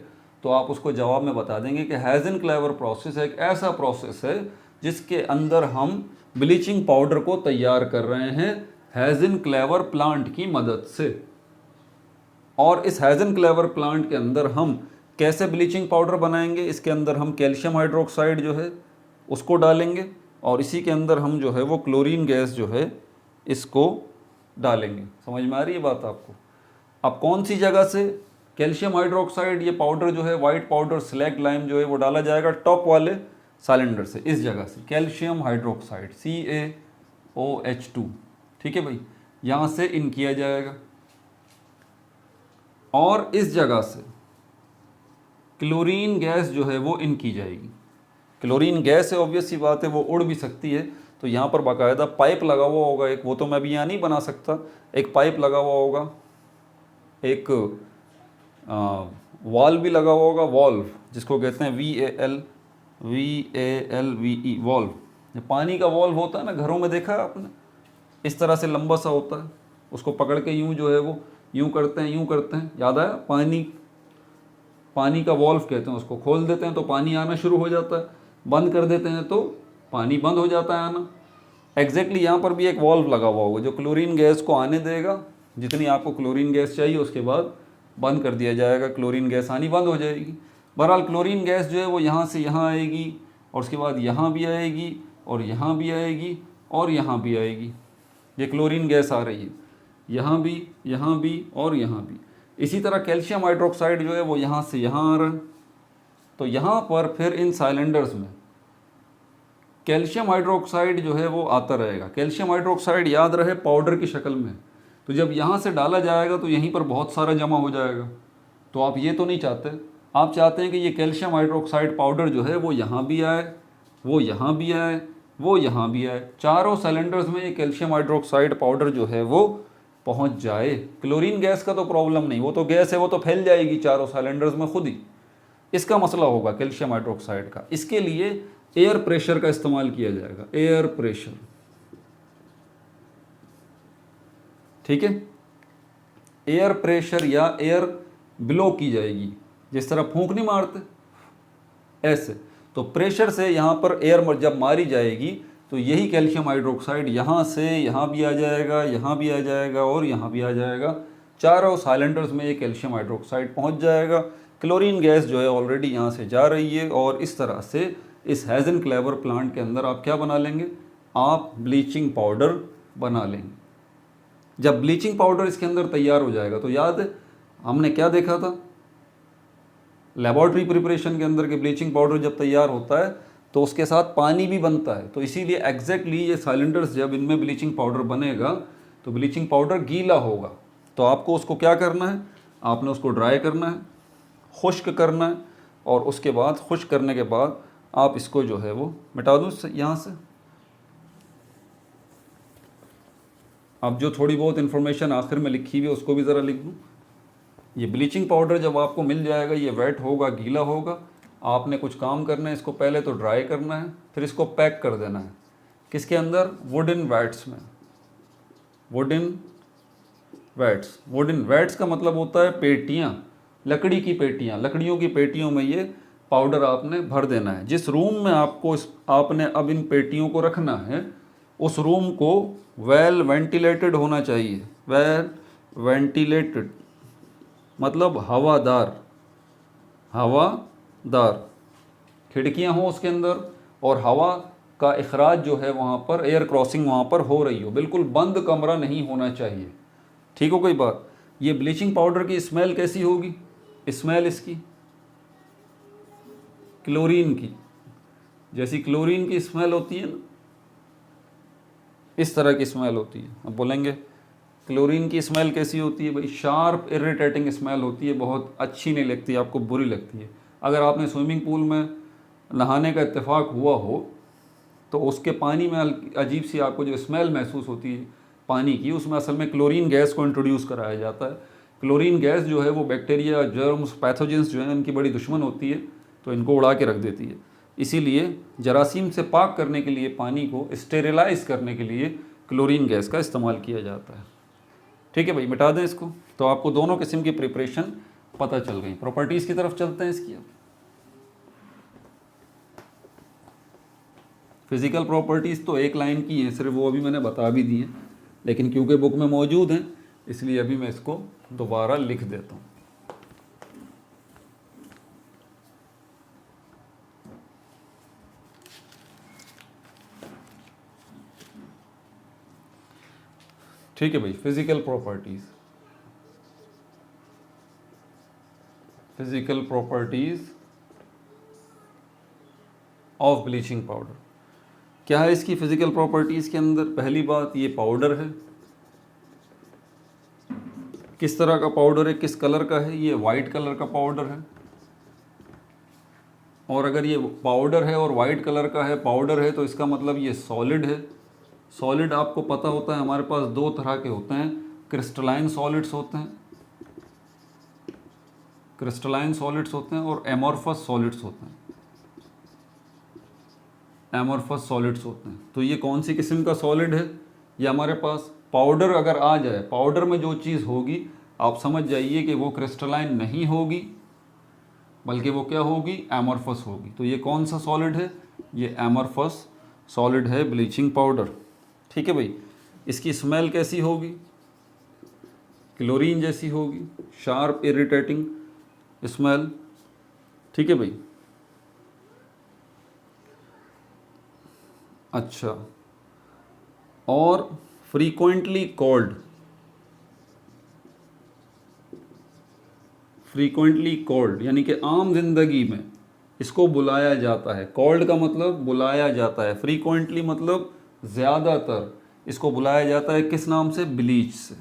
तो आप उसको जवाब में बता देंगे कि हेज़न-क्लेवर प्रोसेस एक ऐसा प्रोसेस है जिसके अंदर हम ब्लीचिंग पाउडर को तैयार कर रहे हैं हेज़न-क्लेवर प्लांट की मदद से। और इस हेज़न-क्लेवर प्लांट के अंदर हम कैसे ब्लीचिंग पाउडर बनाएंगे? इसके अंदर हम कैल्शियम हाइड्रोक्साइड जो है उसको डालेंगे और इसी के अंदर हम जो है वो क्लोरीन गैस जो है इसको डालेंगे। समझ में आ रही है बात आपको? अब कौन सी जगह से कैल्शियम हाइड्रोक्साइड, ये पाउडर जो है वाइट पाउडर स्लैग लाइम जो है वो डाला जाएगा टॉप वाले सिलेंडर से, इस जगह से कैल्शियम हाइड्रोक्साइड CaOH2, ठीक है भाई, यहाँ से इन किया जाएगा। और इस जगह से क्लोरीन गैस जो है वो इन की जाएगी। क्लोरीन गैस है, ऑब्वियस सी बात है, वो उड़ भी सकती है, तो यहाँ पर बाकायदा पाइप लगा हुआ होगा एक, वो तो मैं अभी यहाँ नहीं बना सकता, एक पाइप लगा हुआ होगा, एक वाल्व भी लगा हुआ होगा, वॉल्व जिसको कहते हैं VALVE वॉल्व। ये पानी का वॉल्व होता है ना, घरों में देखा है आपने, इस तरह से लंबा सा होता है, उसको पकड़ के यूँ जो है वो यूँ करते हैं, याद आया? पानी का वॉल्व कहते हैं उसको। खोल देते हैं तो पानी आना शुरू हो जाता है, बंद कर देते हैं तो पानी बंद हो जाता है आना। एग्जैक्टली यहाँ पर भी एक वॉल्व लगा हुआ होगा जो क्लोरीन गैस को आने देगा, जितनी आपको क्लोरीन गैस चाहिए उसके बाद बंद कर दिया जाएगा, क्लोरीन गैस आनी बंद हो जाएगी। बहरहाल क्लोरीन गैस जो है वो यहाँ से यहाँ आएगी और उसके बाद यहाँ भी आएगी और यहाँ भी आएगी और यहाँ भी आएगी। ये क्लोरीन गैस आ रही है यहाँ भी और यहाँ भी। इसी तरह कैल्शियम हाइड्रोक्साइड जो है वो यहाँ से यहाँ आ रहा है, तो यहाँ पर फिर इन साइलेंडर्स में कैल्शियम हाइड्रोक्साइड जो है वो आता रहेगा। कैल्शियम हाइड्रोक्साइड याद रहे पाउडर की शक्ल में, तो जब यहाँ से डाला जाएगा तो यहीं पर बहुत सारा जमा हो जाएगा। तो आप ये तो नहीं चाहते, आप चाहते हैं कि ये कैल्शियम हाइड्रोक्साइड पाउडर जो है वो यहाँ भी आए, वो यहाँ भी आए, वो यहाँ भी आए, चारों सिलेंडर्स में ये कैल्शियम हाइड्रोक्साइड पाउडर जो है वो पहुँच जाए। क्लोरीन गैस का तो प्रॉब्लम नहीं, वो तो गैस है, वो तो फैल जाएगी चारों सिलेंडर्स में खुद ही। इसका मसला होगा कैल्शियम हाइड्रोक्साइड का। इसके लिए एयर प्रेशर का इस्तेमाल किया जाएगा, एयर प्रेशर, ठीक है। एयर प्रेशर या एयर ब्लो की जाएगी, जिस तरह फूंक नहीं मारते ऐसे। तो प्रेशर से यहाँ पर एयर जब मारी जाएगी तो यही कैल्शियम हाइड्रोक्साइड यहाँ से यहाँ भी आ जाएगा, यहाँ भी आ जाएगा और यहाँ भी आ जाएगा। चारों साइलेंडर्स में ये कैल्शियम हाइड्रोक्साइड पहुँच जाएगा। क्लोरीन गैस जो है ऑलरेडी यहाँ से जा रही है और इस तरह से इस हेज़न क्लेवर प्लांट के अंदर आप क्या बना लेंगे, आप ब्लीचिंग पाउडर बना लेंगे। जब ब्लीचिंग पाउडर इसके अंदर तैयार हो जाएगा तो याद है हमने क्या देखा था लेबॉर्ट्री प्रिपरेशन के अंदर कि ब्लीचिंग पाउडर जब तैयार होता है तो उसके साथ पानी भी बनता है। तो इसीलिए एग्जैक्टली ये सिलेंडर्स जब इनमें ब्लीचिंग पाउडर बनेगा तो ब्लीचिंग पाउडर गीला होगा। तो आपको उसको क्या करना है, आपने उसको ड्राई करना है, खुश्क करना है और उसके बाद खुश्क करने के बाद आप इसको जो है वो मिटा दूँ यहाँ से। अब जो थोड़ी बहुत इन्फॉर्मेशन आखिर में लिखी हुई है उसको भी ज़रा लिख दूँ। ये ब्लीचिंग पाउडर जब आपको मिल जाएगा, ये वेट होगा, गीला होगा, आपने कुछ काम करना है, इसको पहले तो ड्राई करना है, फिर इसको पैक कर देना है। किसके अंदर, वुडन वैट्स में। वुडन वैट्स, वुडन वैट्स का मतलब होता है पेटियाँ, लकड़ी की पेटियाँ, लकड़ियों की पेटियों में ये पाउडर आपने भर देना है। जिस रूम में आपने अब इन पेटियों को रखना है उस रूम को वेल वेंटिलेटेड होना चाहिए। वेल वेंटिलेटेड मतलब हवादार, हवादार, खिड़कियां हो उसके अंदर और हवा का इखराज जो है वहाँ पर, एयर क्रॉसिंग वहाँ पर हो रही हो, बिल्कुल बंद कमरा नहीं होना चाहिए। ठीक हो कोई बात। ये ब्लीचिंग पाउडर की स्मेल कैसी होगी, स्मेल इसकी क्लोरीन की, जैसी क्लोरीन की स्मेल होती है ना, इस तरह की स्मेल होती है। अब बोलेंगे क्लोरीन की स्मेल कैसी होती है भाई, शार्प इरिटेटिंग स्मेल होती है, बहुत अच्छी नहीं लगती, आपको बुरी लगती है। अगर आपने स्विमिंग पूल में नहाने का इत्तेफाक हुआ हो तो उसके पानी में अजीब सी आपको जो स्मेल महसूस होती है पानी की, उसमें असल में क्लोरीन गैस को इंट्रोड्यूस कराया जाता है। क्लोरीन गैस जो है वो बैक्टीरिया, जर्म्स, पैथोजेंस जो हैं इनकी बड़ी दुश्मन होती है, तो इनको उड़ा के रख देती है। इसीलिए जरासीम से पाक करने के लिए, पानी को स्टेरिलाइज करने के लिए क्लोरीन गैस का इस्तेमाल किया जाता है। ठीक है भाई, मिटा दें इसको। तो आपको दोनों किस्म की प्रिपरेशन पता चल गई। प्रॉपर्टीज़ की तरफ चलते हैं इसकी। अब फिज़िकल प्रॉपर्टीज़ तो एक लाइन की हैं सिर्फ, वो अभी मैंने बता भी दी हैं, लेकिन क्योंकि बुक में मौजूद हैं इसलिए अभी मैं इसको दोबारा लिख देता हूँ। ठीक है भाई, physical properties, physical properties of bleaching powder. क्या है इसकी फ़िज़िकल प्रॉपर्टीज़ के अंदर? पहली बात, ये पाउडर है। किस तरह का पाउडर है, किस कलर का है? ये वाइट कलर का पाउडर है। और अगर ये पाउडर है और वाइट कलर का है, पाउडर है, तो इसका मतलब ये सॉलिड है। सॉलिड आपको पता होता है हमारे पास दो तरह के होते हैं, क्रिस्टलाइन सॉलिड्स होते हैं, क्रिस्टलाइन सॉलिड्स होते हैं और एमॉर्फस सॉलिड्स होते हैं, एमॉर्फस सॉलिड्स होते हैं। तो ये कौन सी किस्म का सॉलिड है? ये हमारे पास पाउडर अगर आ जाए, पाउडर में जो चीज़ होगी आप समझ जाइए कि वो क्रिस्टलाइन नहीं होगी, बल्कि वो क्या होगी, एमॉर्फस होगी। तो ये कौन सा सॉलिड है? ये एमॉर्फस सॉलिड है ब्लीचिंग पाउडर। ठीक है भाई। इसकी स्मेल कैसी होगी? क्लोरीन जैसी होगी, शार्प इरिटेटिंग स्मेल। ठीक है भाई। अच्छा, और फ्रीक्वेंटली कॉल्ड, फ्रीक्वेंटली कॉल्ड यानी कि आम जिंदगी में इसको बुलाया जाता है। कॉल्ड का मतलब बुलाया जाता है, फ्रीक्वेंटली मतलब ज़्यादातर इसको बुलाया जाता है किस नाम से? ब्लीच से।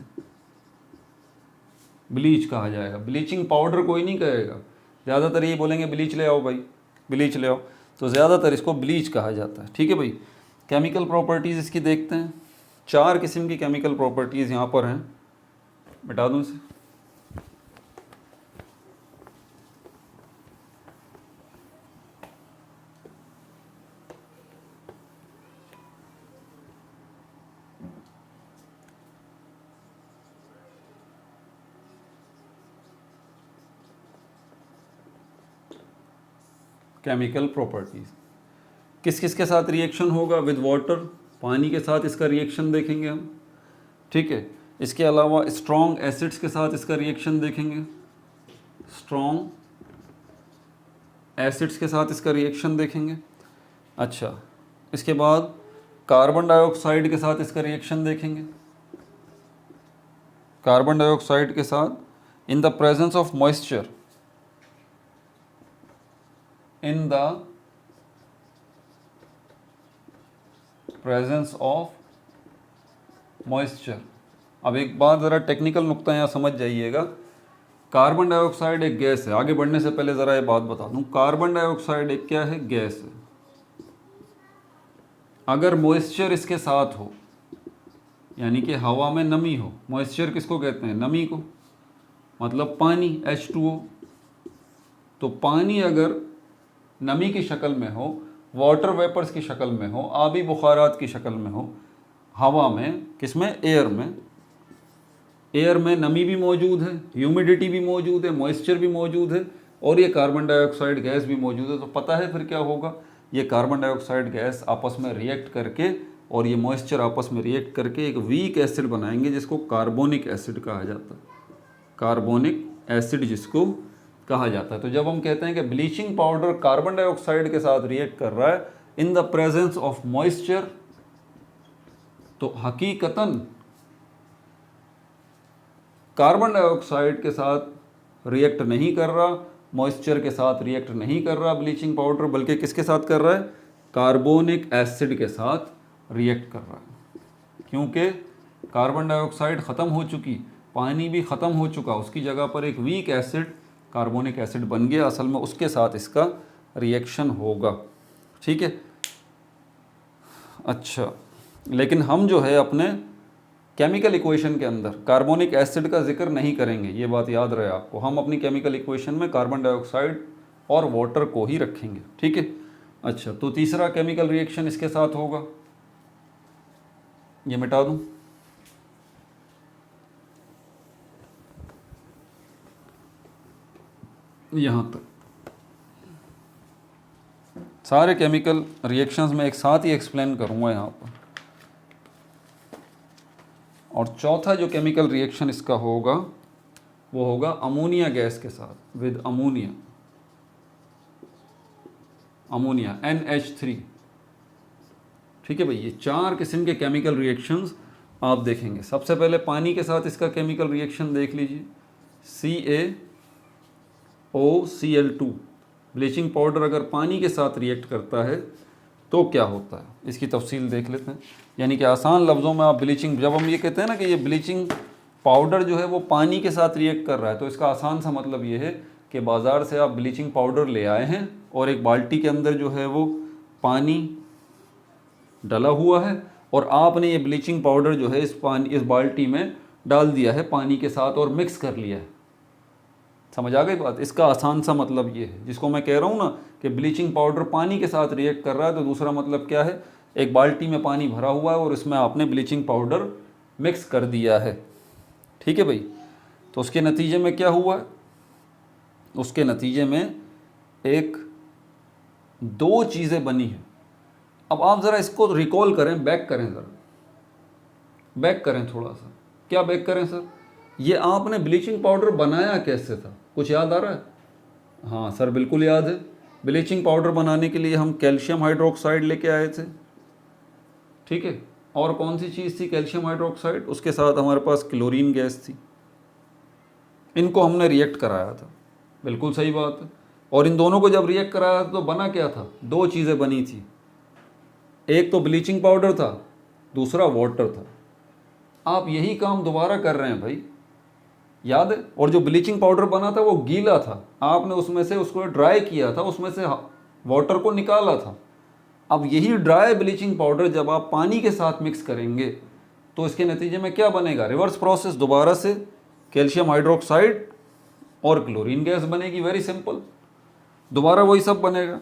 ब्लीच कहा जाएगा, ब्लीचिंग पाउडर कोई नहीं कहेगा। ज़्यादातर यही बोलेंगे ब्लीच ले आओ भाई, ब्लीच ले आओ, तो ज़्यादातर इसको ब्लीच कहा जाता है। ठीक है भाई। केमिकल प्रॉपर्टीज़ इसकी देखते हैं। 4 किस्म की केमिकल प्रॉपर्टीज़ यहाँ पर हैं, मिटा दूँ इसे। केमिकल प्रॉपर्टीज़ किस किस के साथ रिएक्शन होगा? विद वाटर, पानी के साथ इसका रिएक्शन देखेंगे हम। ठीक है। इसके अलावा स्ट्रॉन्ग एसिड्स के साथ इसका रिएक्शन देखेंगे, स्ट्रॉन्ग एसिड्स के साथ इसका रिएक्शन देखेंगे। अच्छा, इसके बाद कार्बन डाइऑक्साइड के साथ इसका रिएक्शन देखेंगे, कार्बन डाइऑक्साइड के साथ in the presence of moisture, in the presence of moisture. अब एक बात ज़रा टेक्निकल नुक्ता यहाँ समझ जाइएगा। कार्बन डाइऑक्साइड एक गैस है, आगे बढ़ने से पहले ज़रा ये बात बता दूँ, कार्बन डाइऑक्साइड एक क्या है? गैस है। अगर मॉइस्चर इसके साथ हो, यानी कि हवा में नमी हो, मॉइस्चर किसको कहते हैं? नमी को, मतलब पानी H2O। तो पानी अगर नमी की शक्ल में हो, वाटर वेपर्स की शक्ल में हो, आबी बुखारात की शक्ल में हो, हवा में, किसमें? एयर में। एयर में नमी भी मौजूद है, ह्यूमिडिटी भी मौजूद है, मॉइस्चर भी मौजूद है, और ये कार्बन डाइऑक्साइड गैस भी मौजूद है। तो पता है फिर क्या होगा? ये कार्बन डाइऑक्साइड गैस आपस में रिएक्ट करके और ये मॉइस्चर आपस में रिएक्ट करके एक वीक एसिड बनाएंगे जिसको कार्बोनिक एसिड कहा जाता है। कार्बोनिक एसिड जिसको कहा जाता है। तो जब हम कहते हैं कि ब्लीचिंग पाउडर कार्बन डाइऑक्साइड के साथ रिएक्ट कर रहा है in the presence of moisture, तो हकीकतन कार्बन डाइऑक्साइड के साथ रिएक्ट नहीं कर रहा, मॉइस्चर के साथ रिएक्ट नहीं कर रहा ब्लीचिंग पाउडर, बल्कि किसके साथ कर रहा है? कार्बोनिक एसिड के साथ रिएक्ट कर रहा है। क्योंकि कार्बन डाइऑक्साइड ख़त्म हो चुकी, पानी भी ख़त्म हो चुका, उसकी जगह पर एक वीक एसिड कार्बोनिक एसिड बन गया, असल में उसके साथ इसका रिएक्शन होगा। ठीक है। अच्छा, लेकिन हम जो है अपने केमिकल इक्वेशन के अंदर कार्बोनिक एसिड का जिक्र नहीं करेंगे, ये बात याद रहे आपको। हम अपनी केमिकल इक्वेशन में कार्बन डाइऑक्साइड और वाटर को ही रखेंगे। ठीक है। अच्छा, तो तीसरा केमिकल रिएक्शन इसके साथ होगा, ये मिटा दूं। यहाँ तक सारे केमिकल रिएक्शंस में एक साथ ही एक्सप्लेन करूँगा यहाँ पर। और चौथा जो केमिकल रिएक्शन इसका होगा वो होगा अमोनिया गैस के साथ, विद अमोनिया, अमोनिया NH3। ठीक है भाई। ये 4 किस्म के केमिकल रिएक्शंस आप देखेंगे। सबसे पहले पानी के साथ इसका केमिकल रिएक्शन देख लीजिए, CaOCl2। ब्लीचिंग पाउडर अगर पानी के साथ रिएक्ट करता है तो क्या होता है, इसकी तफसील देख लेते हैं। यानी कि आसान लफ्ज़ों में आप ब्लीचिंग, जब हम ये कहते हैं ना कि ये ब्लीचिंग पाउडर जो है वो पानी के साथ रिएक्ट कर रहा है, तो इसका आसान सा मतलब ये है कि बाज़ार से आप ब्लीचिंग पाउडर ले आए हैं और एक बाल्टी के अंदर जो है वो पानी डला हुआ है और आपने ये ब्लीचिंग पाउडर जो है इस बाल्टी में डाल दिया है पानी के साथ और मिक्स कर लिया है। समझ आ गई बात? इसका आसान सा मतलब ये है, जिसको मैं कह रहा हूँ ना कि ब्लीचिंग पाउडर पानी के साथ रिएक्ट कर रहा है, तो दूसरा मतलब क्या है? एक बाल्टी में पानी भरा हुआ है और इसमें आपने ब्लीचिंग पाउडर मिक्स कर दिया है। ठीक है भाई। तो उसके नतीजे में क्या हुआ? उसके नतीजे में एक 2 चीज़ें बनी हैं। अब आप ज़रा इसको रिकॉल करें, बैक करें, ज़रा बैक करें थोड़ा सा। क्या बैक करें सर? ये आपने ब्लीचिंग पाउडर बनाया कैसे था, कुछ याद आ रहा है? हाँ सर, बिल्कुल याद है। ब्लीचिंग पाउडर बनाने के लिए हम कैल्शियम हाइड्रोक्साइड लेके आए थे। ठीक है। और कौन सी चीज़ थी? कैल्शियम हाइड्रोक्साइड, उसके साथ हमारे पास क्लोरीन गैस थी। इनको हमने रिएक्ट कराया था। बिल्कुल सही बात है। और इन दोनों को जब रिएक्ट कराया तो बना क्या था? 2 चीज़ें बनी थी। एक तो ब्लीचिंग पाउडर था, दूसरा वाटर था। आप यही काम दोबारा कर रहे हैं भाई। याद है? और जो ब्लीचिंग पाउडर बना था वो गीला था, आपने उसमें से उसको ड्राई किया था, उसमें से वाटर को निकाला था। अब यही ड्राई ब्लीचिंग पाउडर जब आप पानी के साथ मिक्स करेंगे तो इसके नतीजे में क्या बनेगा? रिवर्स प्रोसेस, दोबारा से कैल्शियम हाइड्रोक्साइड और क्लोरीन गैस बनेगी। वेरी सिंपल, दोबारा वही सब बनेगा,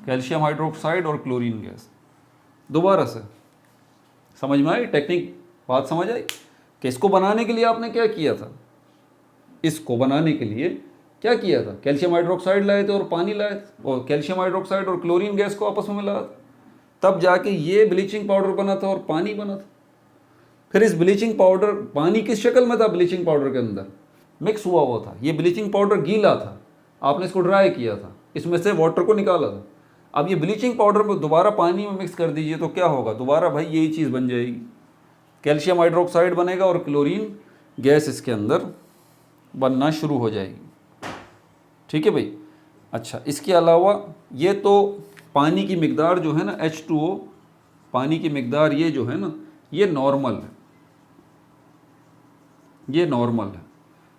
कैल्शियम हाइड्रोक्साइड और क्लोरीन गैस दोबारा से। समझ में आई टेक्निक? बात समझ आई कि इसको बनाने के लिए आपने क्या किया था? इसको बनाने के लिए क्या किया था? कैल्शियम हाइड्रोक्साइड लाए थे और पानी लाए थे, और कैल्शियम हाइड्रोक्साइड और क्लोरीन गैस को आपस में मिलाया था, तब जाके ये ब्लीचिंग पाउडर बना था और पानी बना था। फिर इस ब्लीचिंग पाउडर, पानी किस शक्ल में था? ब्लीचिंग पाउडर के अंदर मिक्स हुआ था। ये ब्लीचिंग पाउडर गीला था, आपने इसको ड्राई किया था, इसमें से वाटर को निकाला था। अब ये ब्लीचिंग पाउडर को दोबारा पानी में मिक्स कर दीजिए तो क्या होगा? दोबारा भाई यही चीज़ बन जाएगी, कैल्शियम हाइड्रोक्साइड बनेगा और क्लोरीन गैस इसके अंदर बनना शुरू हो जाएगी। ठीक है भाई? अच्छा, इसके अलावा ये तो पानी की मिकदार जो है ना H2O, पानी की मिकदार ये जो है ना ये नॉर्मल है, ये नॉर्मल है।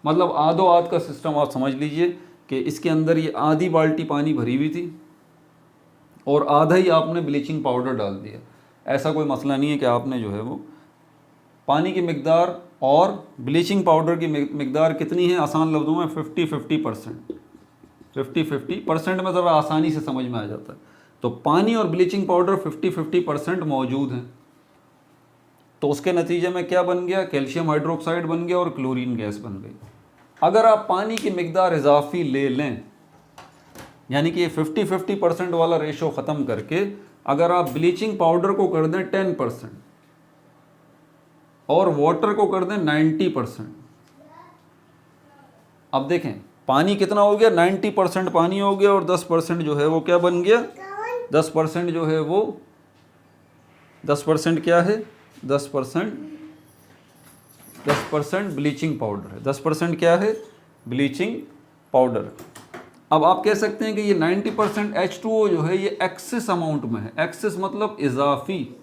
मतलब आधो आध का सिस्टम आप समझ लीजिए कि इसके अंदर ये आधी बाल्टी पानी भरी हुई थी और आधा ही आपने ब्लीचिंग पाउडर डाल दिया। ऐसा कोई मसला नहीं है कि आपने जो है वो पानी की मिकदार और ब्लीचिंग पाउडर की मिकदार कितनी है? आसान लफ्ज़ों में 50-50%। 50-50% में ज़रा आसानी से समझ में आ जाता है। तो पानी और ब्लीचिंग पाउडर 50-50% मौजूद हैं, तो उसके नतीजे में क्या बन गया? कैल्शियम हाइड्रोक्साइड बन गया और क्लोरीन गैस बन गई। अगर आप पानी की मिकदार इजाफी ले लें, यानी कि ये 50-50% वाला रेशो ख़त्म करके अगर आप ब्लीचिंग पाउडर को कर दें 10% और वाटर को कर दें 90%, अब देखें पानी कितना हो गया? 90% पानी हो गया और 10% जो है वो क्या बन गया? 10% जो है वो 10% क्या है? 10% ब्लीचिंग पाउडर है। 10% क्या है? Bleaching powder. अब आप कह सकते हैं कि ये 90% H2O जो है ये एक्सेस अमाउंट में है। एक्सेस मतलब इजाफी,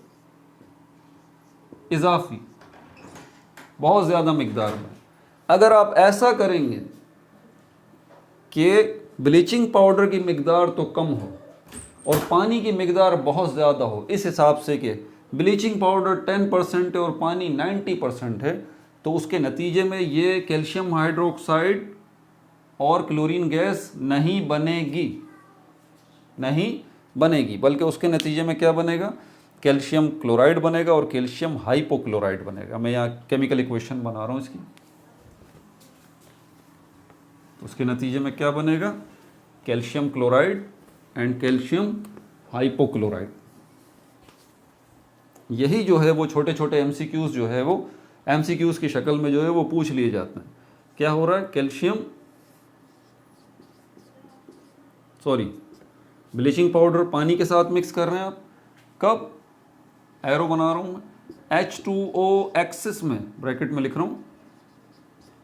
इजाफी बहुत ज़्यादा मिकदार में। अगर आप ऐसा करेंगे कि ब्लीचिंग पाउडर की मिकदार तो कम हो और पानी की मिकदार बहुत ज़्यादा हो, इस हिसाब से कि ब्लीचिंग पाउडर 10% है और पानी 90% है, तो उसके नतीजे में ये कैल्शियम हाइड्रोक्साइड और क्लोरीन गैस नहीं बनेगी, नहीं बनेगी, बल्कि उसके नतीजे में क्या बनेगा? कैल्शियम क्लोराइड बनेगा और कैल्शियम हाइपोक्लोराइड बनेगा। मैं यहाँ केमिकल इक्वेशन बना रहा हूँ इसकी। उसके नतीजे में क्या बनेगा? Calcium chloride and calcium hypochloride. यही जो है वो छोटे छोटे एमसीक्यूज जो है वो एमसीक्यूज की शक्ल में जो है वो पूछ लिए जाते हैं। क्या हो रहा है? ब्लीचिंग पाउडर पानी के साथ मिक्स कर रहे हैं आप। कब? एरो बना रहा हूँ मैं, H2O एक्सेस में, ब्रैकेट में लिख रहा हूँ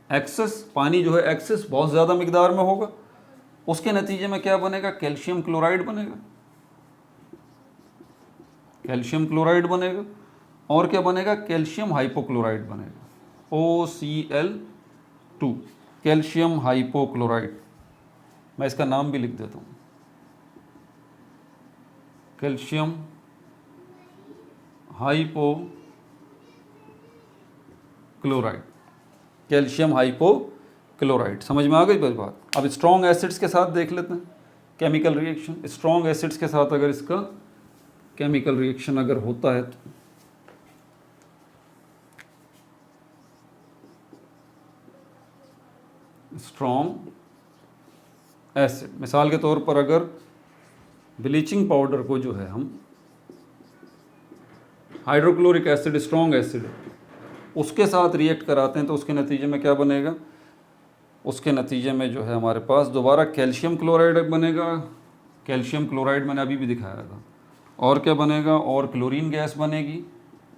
एक्सेस। पानी जो है एक्सेस बहुत ज़्यादा मिकदार में होगा, उसके नतीजे में क्या बनेगा? कैल्शियम क्लोराइड बनेगा, कैल्शियम क्लोराइड बनेगा। और क्या बनेगा? कैल्शियम हाइपोक्लोराइड बनेगा, OCl2, कैल्शियम हाइपोक्लोराइड। मैं इसका नाम भी लिख देता हूँ, कैल्शियम हाइपोक्लोराइड, कैल्शियम हाइपोक्लोराइड। समझ में आ गई बात? अब स्ट्रॉन्ग एसिड्स के साथ देख लेते हैं केमिकल रिएक्शन। स्ट्रॉन्ग एसिड्स के साथ अगर इसका केमिकल रिएक्शन अगर होता है तो स्ट्रॉन्ग एसिड, मिसाल के तौर पर अगर ब्लीचिंग पाउडर को जो है हम हाइड्रोक्लोरिक एसिड, स्ट्रॉन्ग एसिड, उसके साथ रिएक्ट कराते हैं तो उसके नतीजे में क्या बनेगा? उसके नतीजे में जो है हमारे पास दोबारा कैल्शियम क्लोराइड बनेगा। कैल्शियम क्लोराइड मैंने अभी भी दिखाया था। और क्या बनेगा? और क्लोरीन गैस बनेगी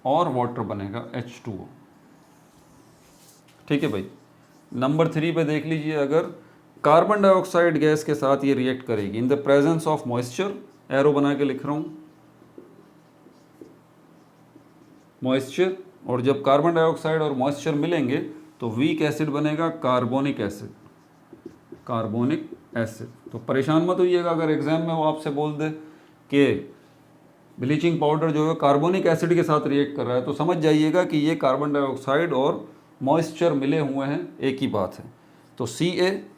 और वाटर बनेगा H2O। ठीक है भाई? नंबर 3 पे देख लीजिए, अगर कार्बन डाइऑक्साइड गैस के साथ ये रिएक्ट करेगी in the presence of moisture, arrow बना के लिख रहा हूँ, मॉइस्चर और जब कार्बन डाइऑक्साइड और मॉइस्चर मिलेंगे तो वीक एसिड बनेगा कार्बोनिक एसिड, कार्बोनिक एसिड। तो परेशान मत होइएगा अगर एग्जाम में वो आपसे बोल दे कि ब्लीचिंग पाउडर जो है कार्बोनिक एसिड के साथ रिएक्ट कर रहा है, तो समझ जाइएगा कि ये कार्बन डाइऑक्साइड और मॉइस्चर मिले हुए हैं, एक ही बात है। तो CaOCl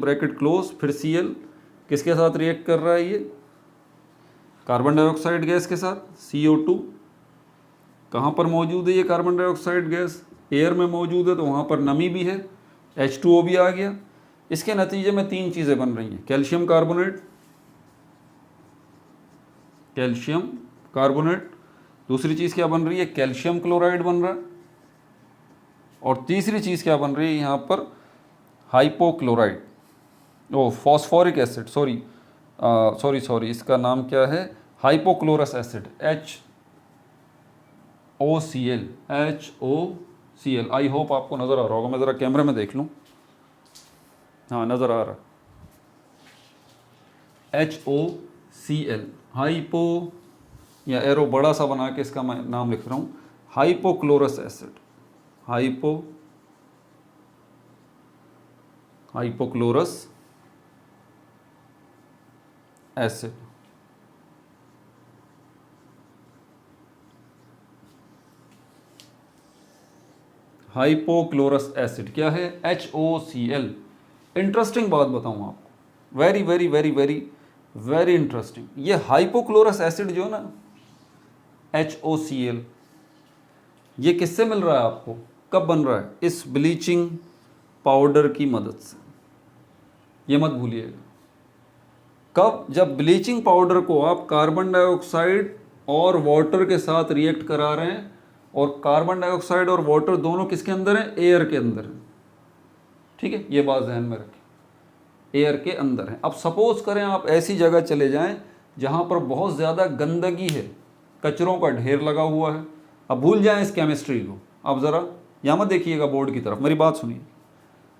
ब्रैकेट क्लोज, फिर Cl किसके साथ रिएक्ट कर रहा है, ये कार्बन डाइऑक्साइड गैस के साथ। CO2 कहाँ पर मौजूद है, ये कार्बन डाइऑक्साइड गैस एयर में मौजूद है, तो वहाँ पर नमी भी है, H2O भी आ गया। इसके नतीजे में 3 चीज़ें बन रही हैं, कैल्शियम कार्बोनेट, कैल्शियम कार्बोनेट, दूसरी चीज़ क्या बन रही है, कैल्शियम क्लोराइड बन रहा है, और तीसरी चीज़ क्या बन रही है यहाँ पर, हाइपोक्लोराइड, फॉस्फोरिक एसिड, सॉरी इसका नाम क्या है, hypochlorous acid, HOCl। I hope आपको नज़र आ रहा होगा, मैं ज़रा कैमरे में देख लूँ, हाँ नज़र आ रहा, HOCl, हाइपो, या एरो बड़ा सा बना के इसका मैं नाम लिख रहा हूँ, hypochlorous acid, hypochlorous acid. Hypochlorous acid क्या है, HOCl। इंटरेस्टिंग बात बताऊँ आपको, very very very very very interesting. ये हाइपोक्लोरस एसिड जो है ना, HOCl, ये किससे मिल रहा है आपको, कब बन रहा है, इस ब्लीचिंग पाउडर की मदद से, ये मत भूलिएगा। कब, जब ब्लीचिंग पाउडर को आप कार्बन डाइऑक्साइड और वाटर के साथ रिएक्ट करा रहे हैं, और कार्बन डाइऑक्साइड और वाटर दोनों किसके अंदर हैं, एयर के अंदर है, ठीक है, ये बात ध्यान में रखें, एयर के अंदर है। अब सपोज करें आप ऐसी जगह चले जाएं जहां पर बहुत ज़्यादा गंदगी है, कचरों का ढेर लगा हुआ है, अब भूल जाएं इस केमिस्ट्री को, आप ज़रा यहाँ मत देखिएगा बोर्ड की तरफ, मेरी बात सुनिए।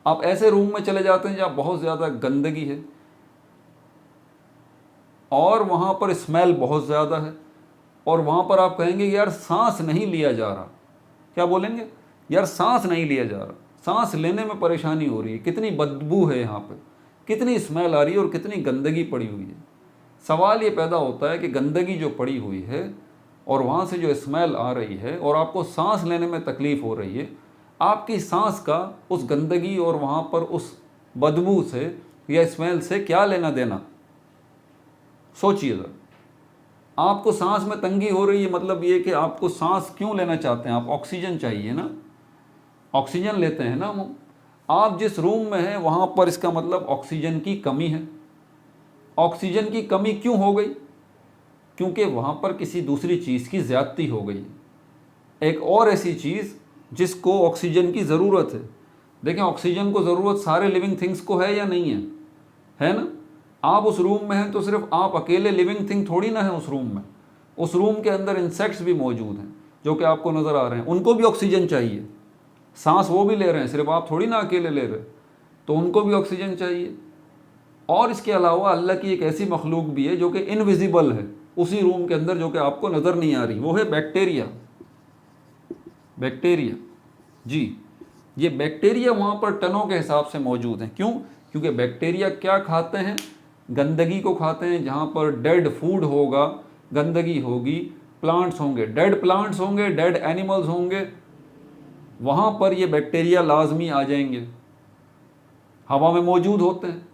आप ऐसे रूम में चले जाते हैं जहाँ बहुत ज़्यादा गंदगी है और वहाँ पर स्मेल बहुत ज़्यादा है, और वहाँ पर आप कहेंगे यार सांस नहीं लिया जा रहा, क्या बोलेंगे, यार सांस नहीं लिया जा रहा, सांस लेने में परेशानी हो रही है, कितनी बदबू है यहाँ पे, कितनी स्मेल आ रही है और कितनी गंदगी पड़ी हुई है। सवाल ये पैदा होता है कि गंदगी जो पड़ी हुई है और वहाँ से जो स्मेल आ रही है और आपको सांस लेने में तकलीफ़ हो रही है, आपकी सांस का उस गंदगी और वहाँ पर उस बदबू से या स्मेल से क्या लेना देना, सोचिए ज़रा। आपको सांस में तंगी हो रही है, मतलब ये कि आपको सांस क्यों लेना चाहते हैं आप, ऑक्सीजन चाहिए ना, ऑक्सीजन लेते हैं ना हम। आप जिस रूम में हैं वहाँ पर इसका मतलब ऑक्सीजन की कमी है। ऑक्सीजन की कमी क्यों हो गई, क्योंकि वहाँ पर किसी दूसरी चीज़ की ज़्यादती हो गई, एक और ऐसी चीज़ जिसको ऑक्सीजन की ज़रूरत है। देखें, ऑक्सीजन को ज़रूरत सारे लिविंग थिंग्स को है या नहीं है ना। आप उस रूम में हैं तो सिर्फ आप अकेले लिविंग थिंग थोड़ी ना है उस रूम में, उस रूम के अंदर इंसेक्ट्स भी मौजूद हैं जो कि आपको नज़र आ रहे हैं, उनको भी ऑक्सीजन चाहिए, सांस वो भी ले रहे हैं, सिर्फ आप थोड़ी ना अकेले ले रहे, तो उनको भी ऑक्सीजन चाहिए। और इसके अलावा अल्लाह की एक ऐसी मखलूक भी है जो कि इनविजिबल है उसी रूम के अंदर, जो कि आपको नज़र नहीं आ रही, वो है बैक्टीरिया। बैक्टीरिया जी, ये बैक्टीरिया वहाँ पर टनों के हिसाब से मौजूद हैं। क्यों, क्योंकि बैक्टीरिया क्या खाते हैं, गंदगी को खाते हैं। जहाँ पर डेड फूड होगा, गंदगी होगी, प्लांट्स होंगे, डेड प्लांट्स होंगे, डेड एनिमल्स होंगे, वहाँ पर ये बैक्टीरिया लाजमी आ जाएंगे, हवा में मौजूद होते हैं।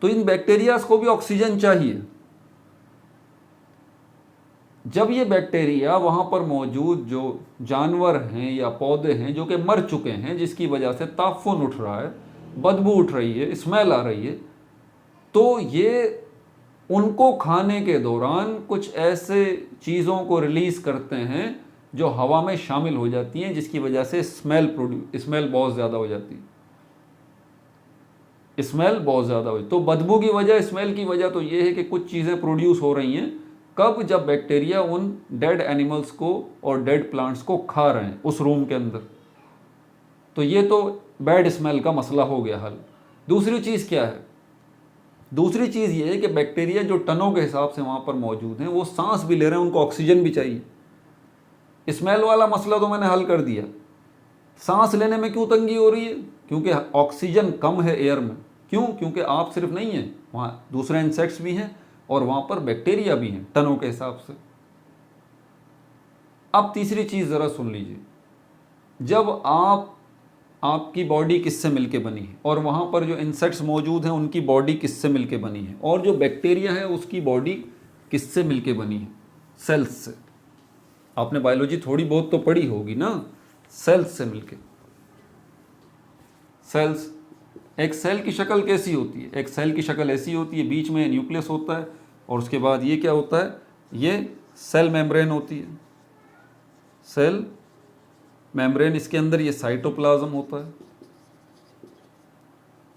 तो इन बैक्टीरियाज को भी ऑक्सीजन चाहिए। जब ये बैक्टीरिया वहाँ पर मौजूद जो जानवर हैं या पौधे हैं जो कि मर चुके हैं, जिसकी वजह से ताफुन उठ रहा है, बदबू उठ रही है, स्मेल आ रही है, तो ये उनको खाने के दौरान कुछ ऐसे चीज़ों को रिलीज़ करते हैं जो हवा में शामिल हो जाती हैं, जिसकी वजह से स्मेल बहुत ज़्यादा हो जाती है, स्मेल बहुत ज़्यादा हुई। तो बदबू की वजह, स्मेल की वजह तो ये है कि कुछ चीज़ें प्रोड्यूस हो रही हैं, कब, जब बैक्टीरिया उन डेड एनिमल्स को और डेड प्लांट्स को खा रहे हैं उस रूम के अंदर। तो ये तो बैड स्मेल का मसला हो गया हल। दूसरी चीज़ क्या है, दूसरी चीज़ ये है कि बैक्टीरिया जो टनों के हिसाब से वहाँ पर मौजूद हैं, वो सांस भी ले रहे हैं, उनको ऑक्सीजन भी चाहिए। स्मेल वाला मसला तो मैंने हल कर दिया। सांस लेने में क्यों तंगी हो रही है? क्योंकि ऑक्सीजन कम है एयर में। क्यों? क्योंकि आप सिर्फ नहीं हैं, वहाँ दूसरे इंसेक्ट्स भी हैं और वहाँ पर बैक्टीरिया भी हैं टनों के हिसाब से। अब तीसरी चीज़ ज़रा सुन लीजिए, जब आपकी बॉडी किससे मिलके बनी है और वहाँ पर जो इंसेक्ट्स मौजूद हैं उनकी बॉडी किससे मिलके बनी है, और जो बैक्टीरिया है उसकी बॉडी किससे मिलके बनी है? सेल्स से। आपने बायोलॉजी थोड़ी बहुत तो पढ़ी होगी ना, सेल्स से मिलके। सेल्स, एक सेल की शक्ल कैसी होती है? एक सेल की शक्ल ऐसी होती है, बीच में न्यूक्लियस होता है और उसके बाद ये क्या होता है? ये सेल मेम्ब्रेन होती है। सेल मेम्ब्रेन, इसके अंदर ये साइटोप्लाज्म होता है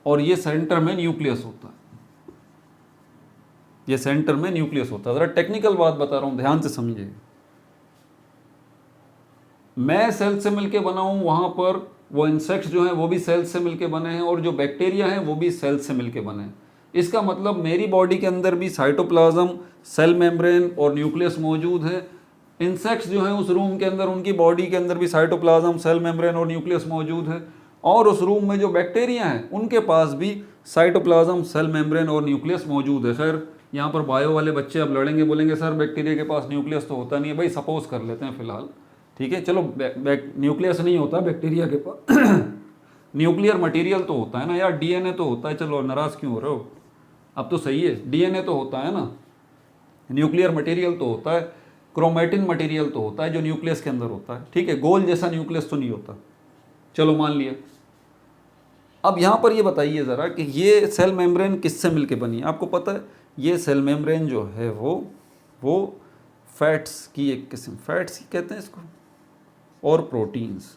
और ये सेंटर में न्यूक्लियस होता है। ये सेंटर में न्यूक्लियस होता है। ज़रा टेक्निकल बात बता रहा हूँ, ध्यान से समझिए। मैं सेल से मिलके बना हूँ, वहाँ पर वो इंसेक्ट्स जो हैं वो भी सेल से मिलके बने हैं और जो बैक्टीरिया हैं वो भी सेल से मिलके बने हैं। इसका मतलब मेरी बॉडी के अंदर भी साइटोप्लाज्म, सेल मेम्ब्रेन और न्यूक्लियस मौजूद है। इंसेक्ट्स जो हैं उस रूम के अंदर, उनकी बॉडी के अंदर भी साइटोप्लाज्म, सेल मेम्ब्रेन और न्यूक्लियस मौजूद है। और उस रूम में जो बैक्टीरिया हैं उनके पास भी साइटोप्लाज्म, सेल मेम्ब्रेन और न्यूक्लियस मौजूद है। खैर यहाँ पर बायो वाले बच्चे अब लड़ेंगे, बोलेंगे सर बैक्टीरिया के पास न्यूक्लियस तो होता नहीं है। भाई सपोज कर लेते हैं फिलहाल, ठीक है, चलो न्यूक्लियस नहीं होता बैक्टीरिया के पास न्यूक्लियर मटेरियल तो होता है ना यार, डीएनए तो होता है। चलो नाराज़ क्यों हो रहे हो? अब तो सही है, डीएनए तो होता है ना, न्यूक्लियर मटेरियल तो होता है, क्रोमेटिन मटेरियल तो होता है जो न्यूक्लियस के अंदर होता है, ठीक है। गोल जैसा न्यूक्लियस तो नहीं होता, चलो मान लिया। अब यहाँ पर ये बताइए ज़रा कि ये सेल मेम्ब्रेन किससे मिलके बनी है? आपको पता है ये सेल मेम्ब्रेन जो है वो फैट्स की एक किस्म, फैट्स ही कहते हैं इसको, और प्रोटीन्स,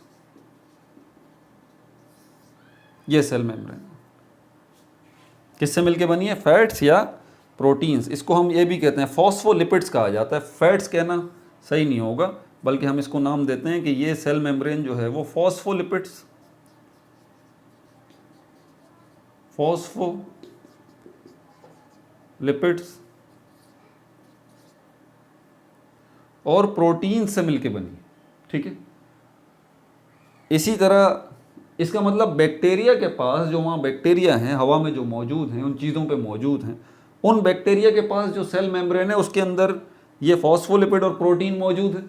ये सेल मेम्ब्रेन किससे मिलके बनी है? फैट्स या प्रोटीन्स। इसको हम ये भी कहते हैं फॉस्फोलिपिड्स कहा जाता है। फैट्स कहना सही नहीं होगा, बल्कि हम इसको नाम देते हैं कि ये सेल मेम्ब्रेन जो है वो फॉस्फोलिपिड्स, फॉस्फोलिपिड्स और प्रोटीन से मिलके बनी, ठीक है। इसी तरह इसका मतलब बैक्टीरिया के पास, जो वहाँ बैक्टीरिया हैं हवा में जो मौजूद हैं, उन चीज़ों पे मौजूद हैं, उन बैक्टीरिया के पास जो सेल मेम्ब्रेन है उसके अंदर ये फॉस्फोलिपिड और प्रोटीन मौजूद है।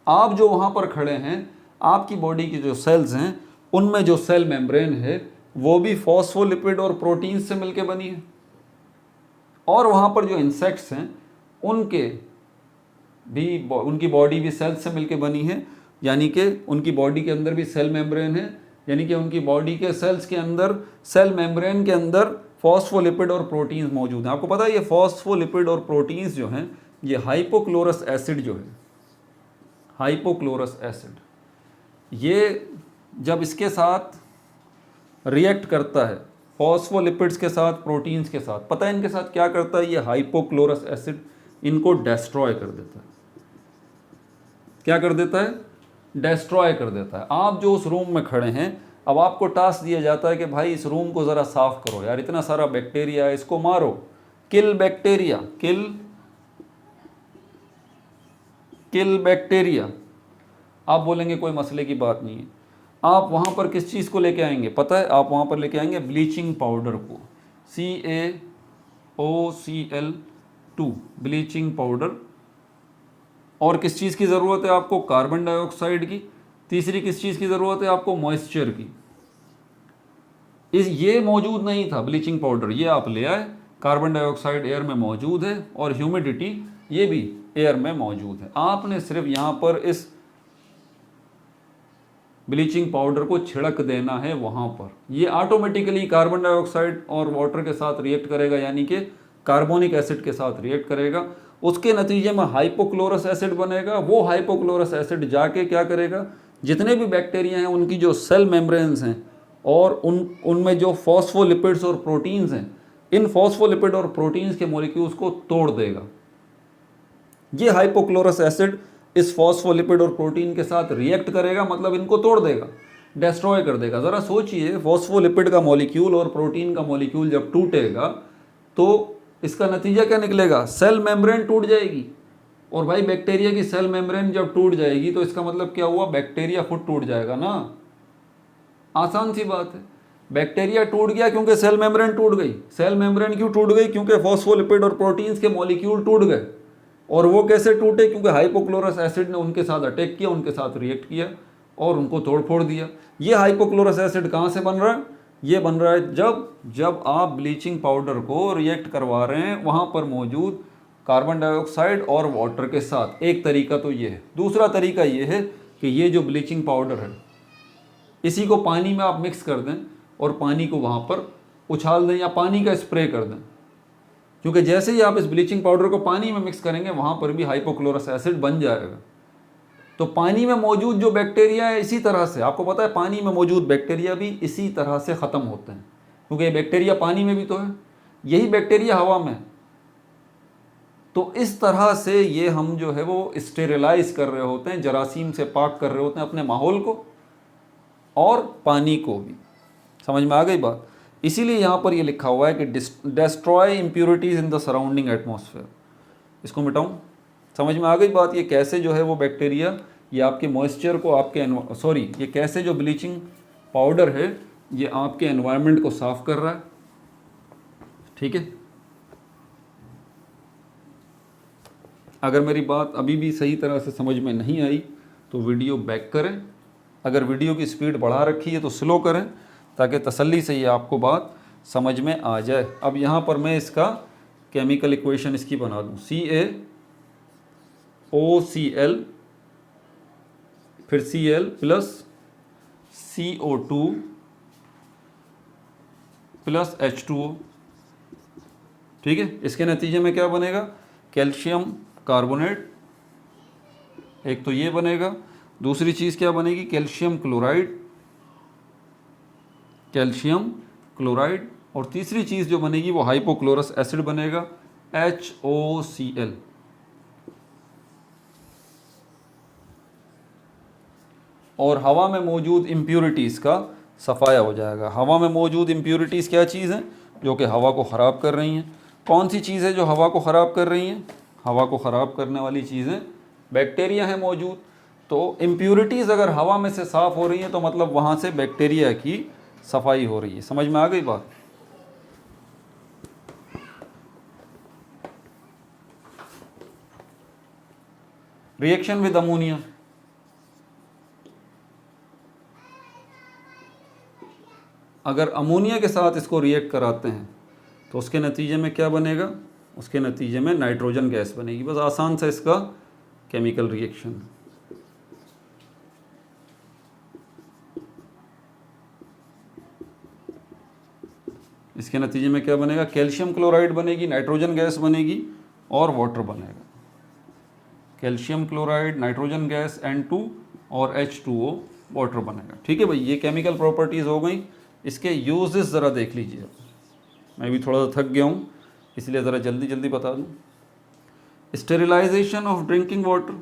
आप जो वहाँ पर खड़े हैं, आपकी बॉडी की जो सेल्स हैं उनमें जो सेल मेम्ब्रेन है वो भी फॉस्फोलिपिड और प्रोटीन से मिलके बनी है। और वहाँ पर जो इंसेक्ट्स हैं उनकी बॉडी भी सेल से मिलके बनी है, यानी कि उनकी बॉडी के अंदर भी सेल मेम्ब्रेन है, यानी कि उनकी बॉडी के सेल्स के अंदर, सेल मेम्ब्रेन के अंदर फॉस्फोलिपिड और प्रोटीन्स मौजूद हैं। आपको पता है ये फॉस्फोलिपिड और प्रोटीन्स जो हैं ये हाइपोक्लोरस एसिड जो है, हाइपोक्लोरस एसिड, ये जब इसके साथ रिएक्ट करता है फॉस्फोलिपिड्स के साथ, प्रोटीन्स के साथ, पता है इनके साथ क्या करता है? ये हाइपोक्लोरस एसिड इनको डिस्ट्रॉय कर देता है। क्या कर देता है? डिस्ट्रॉय कर देता है। आप जो उस रूम में खड़े हैं, अब आपको टास्क दिया जाता है कि भाई इस रूम को ज़रा साफ करो यार, इतना सारा बैक्टीरिया है, इसको मारो, किल बैक्टीरिया, किल बैक्टीरिया। आप बोलेंगे कोई मसले की बात नहीं है। आप वहाँ पर किस चीज़ को लेके आएंगे पता है? आप वहाँ पर लेके आएंगे ब्लीचिंग पाउडर को, CaOCl2, ब्लीचिंग पाउडर। और किस चीज़ की ज़रूरत है आपको? कार्बन डाइऑक्साइड की। तीसरी किस चीज़ की ज़रूरत है आपको? मॉइस्चर की। ये मौजूद नहीं था ब्लीचिंग पाउडर, ये आप ले आए। कार्बन डाइऑक्साइड एयर में मौजूद है और ह्यूमिडिटी ये भी एयर में मौजूद है। आपने सिर्फ यहाँ पर इस ब्लीचिंग पाउडर को छिड़क देना है वहाँ पर। ये ऑटोमेटिकली कार्बन डाइऑक्साइड और वाटर के साथ रिएक्ट करेगा, यानी कि कार्बोनिक एसिड के साथ रिएक्ट करेगा। उसके नतीजे में हाइपोक्लोरस एसिड बनेगा। वो हाइपोक्लोरस एसिड जाके क्या करेगा? जितने भी बैक्टीरिया हैं उनकी जो सेल मेम्ब्रेन्स हैं और उनमें जो फॉस्फोलिपिड्स और प्रोटीन्स हैं, इन फॉस्फोलिपिड और प्रोटीन्स के मॉलिक्यूल्स को तोड़ देगा। ये हाइपोक्लोरस एसिड इस फॉस्फोलिपिड और प्रोटीन के साथ रिएक्ट करेगा, मतलब इनको तोड़ देगा, डिस्ट्रॉय कर देगा। ज़रा सोचिए, फॉस्फोलिपिड का मॉलिक्यूल और प्रोटीन का मॉलिक्यूल जब टूटेगा तो इसका नतीजा क्या निकलेगा? सेल मेम्ब्रेन टूट जाएगी। और भाई बैक्टीरिया की सेल मेम्ब्रेन जब टूट जाएगी तो इसका मतलब क्या हुआ, बैक्टीरिया खुद टूट जाएगा ना, आसान सी बात है। बैक्टीरिया टूट गया क्योंकि सेल मेम्ब्रेन टूट गई। सेल मेम्ब्रेन क्यों टूट गई, क्योंकि फॉस्फोलिपिड और प्रोटीन्स के मॉलिक्यूल टूट गए। और वो कैसे टूटे, क्योंकि हाइपोक्लोरस एसिड ने उनके साथ अटैक किया, उनके साथ रिएक्ट किया और उनको तोड़ फोड़ दिया। ये हाइपोक्लोरस एसिड कहाँ से बन रहा है, ये बन रहा है जब आप ब्लीचिंग पाउडर को रिएक्ट करवा रहे हैं वहाँ पर मौजूद कार्बन डाइऑक्साइड और वाटर के साथ। एक तरीका तो ये है। दूसरा तरीका ये है कि ये जो ब्लीचिंग पाउडर है इसी को पानी में आप मिक्स कर दें और पानी को वहाँ पर उछाल दें या पानी का स्प्रे कर दें, क्योंकि जैसे ही आप इस ब्लीचिंग पाउडर को पानी में मिक्स करेंगे वहाँ पर भी हाइपोक्लोरस एसिड बन जाएगा। तो पानी में मौजूद जो बैक्टीरिया है इसी तरह से, आपको पता है पानी में मौजूद बैक्टीरिया भी इसी तरह से ख़त्म होते हैं, क्योंकि ये बैक्टीरिया पानी में भी तो है, यही बैक्टीरिया हवा में। तो इस तरह से ये हम जो है वो स्टेरिलाइज कर रहे होते हैं, जरासीम से पाक कर रहे होते हैं अपने माहौल को और पानी को भी। समझ में आ गई बात। इसीलिए यहाँ पर ये लिखा हुआ है कि destroy impurities in the surrounding atmosphere. इसको मिटाऊँ, समझ में आ गई बात। ये कैसे जो है वो बैक्टीरिया ये आपके मॉइस्चर को आपके ये कैसे जो ब्लीचिंग पाउडर है ये आपके एनवायरनमेंट को साफ कर रहा है। ठीक है, अगर मेरी बात अभी भी सही तरह से समझ में नहीं आई तो वीडियो बैक करें, अगर वीडियो की स्पीड बढ़ा रखी है तो स्लो करें, ताकि तसल्ली से ये आपको बात समझ में आ जाए। अब यहाँ पर मैं इसका केमिकल इक्वेशन इसकी बना दूँ, CaOCl फिर Cl plus CO2 plus H2O। ठीक है, इसके नतीजे में क्या बनेगा, कैल्शियम कार्बोनेट, एक तो ये बनेगा। दूसरी चीज़ क्या बनेगी, कैल्शियम क्लोराइड। और तीसरी चीज़ जो बनेगी वो हाइपोक्लोरस एसिड बनेगा, HOCl। और हवा में मौजूद इम्प्योरिटीज़ का सफाया हो जाएगा। हवा में मौजूद इम्प्योरिटीज़ क्या चीज़ हैं, जो कि हवा को ख़राब कर रही हैं। कौन सी चीज़ है जो हवा को ख़राब कर रही हैं, हवा को ख़राब करने वाली चीज़ें बैक्टीरिया हैं मौजूद। तो इम्प्योरिटीज़ अगर हवा में से साफ़ हो रही हैं तो मतलब वहाँ से बैक्टीरिया की सफाई हो रही है। समझ में आ गई बात। रिएक्शन विद अमोनिया, अगर अमोनिया के साथ इसको रिएक्ट कराते हैं तो उसके नतीजे में क्या बनेगा, उसके नतीजे में नाइट्रोजन गैस बनेगी। बस आसान सा इसका केमिकल रिएक्शन। इसके नतीजे में क्या बनेगा, कैल्शियम क्लोराइड बनेगी, नाइट्रोजन गैस बनेगी और वाटर बनेगा। Calcium chloride, nitrogen gas N2 और H2O वाटर बनेगा। ठीक है भाई, ये केमिकल प्रॉपर्टीज़ हो गई। इसके यूजेस ज़रा देख लीजिए। मैं भी थोड़ा सा थक गया हूँ इसलिए ज़रा जल्दी जल्दी बता दूँ। Sterilization of drinking water,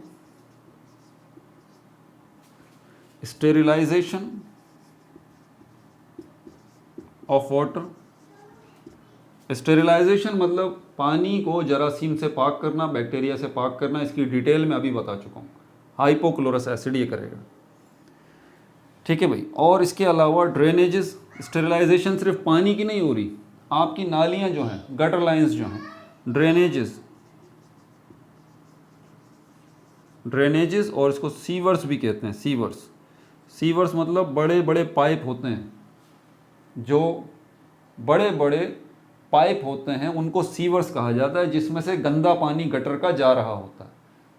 sterilization of water. Sterilization मतलब पानी को जरासीम से पाक करना, बैक्टीरिया से पाक करना। इसकी डिटेल में अभी बता चुका हूँ, हाइपोक्लोरस एसिड ये करेगा। ठीक है भाई। और इसके अलावा ड्रेनेजेस, स्टेरिलाइजेशन सिर्फ पानी की नहीं हो रही, आपकी नालियाँ जो हैं, गटर लाइंस जो हैं, ड्रेनेजेस और इसको सीवर्स भी कहते हैं। सीवर्स मतलब बड़े बड़े पाइप होते हैं, जो बड़े बड़े पाइप होते हैं उनको सीवर्स कहा जाता है, जिसमें से गंदा पानी गटर का जा रहा होता है,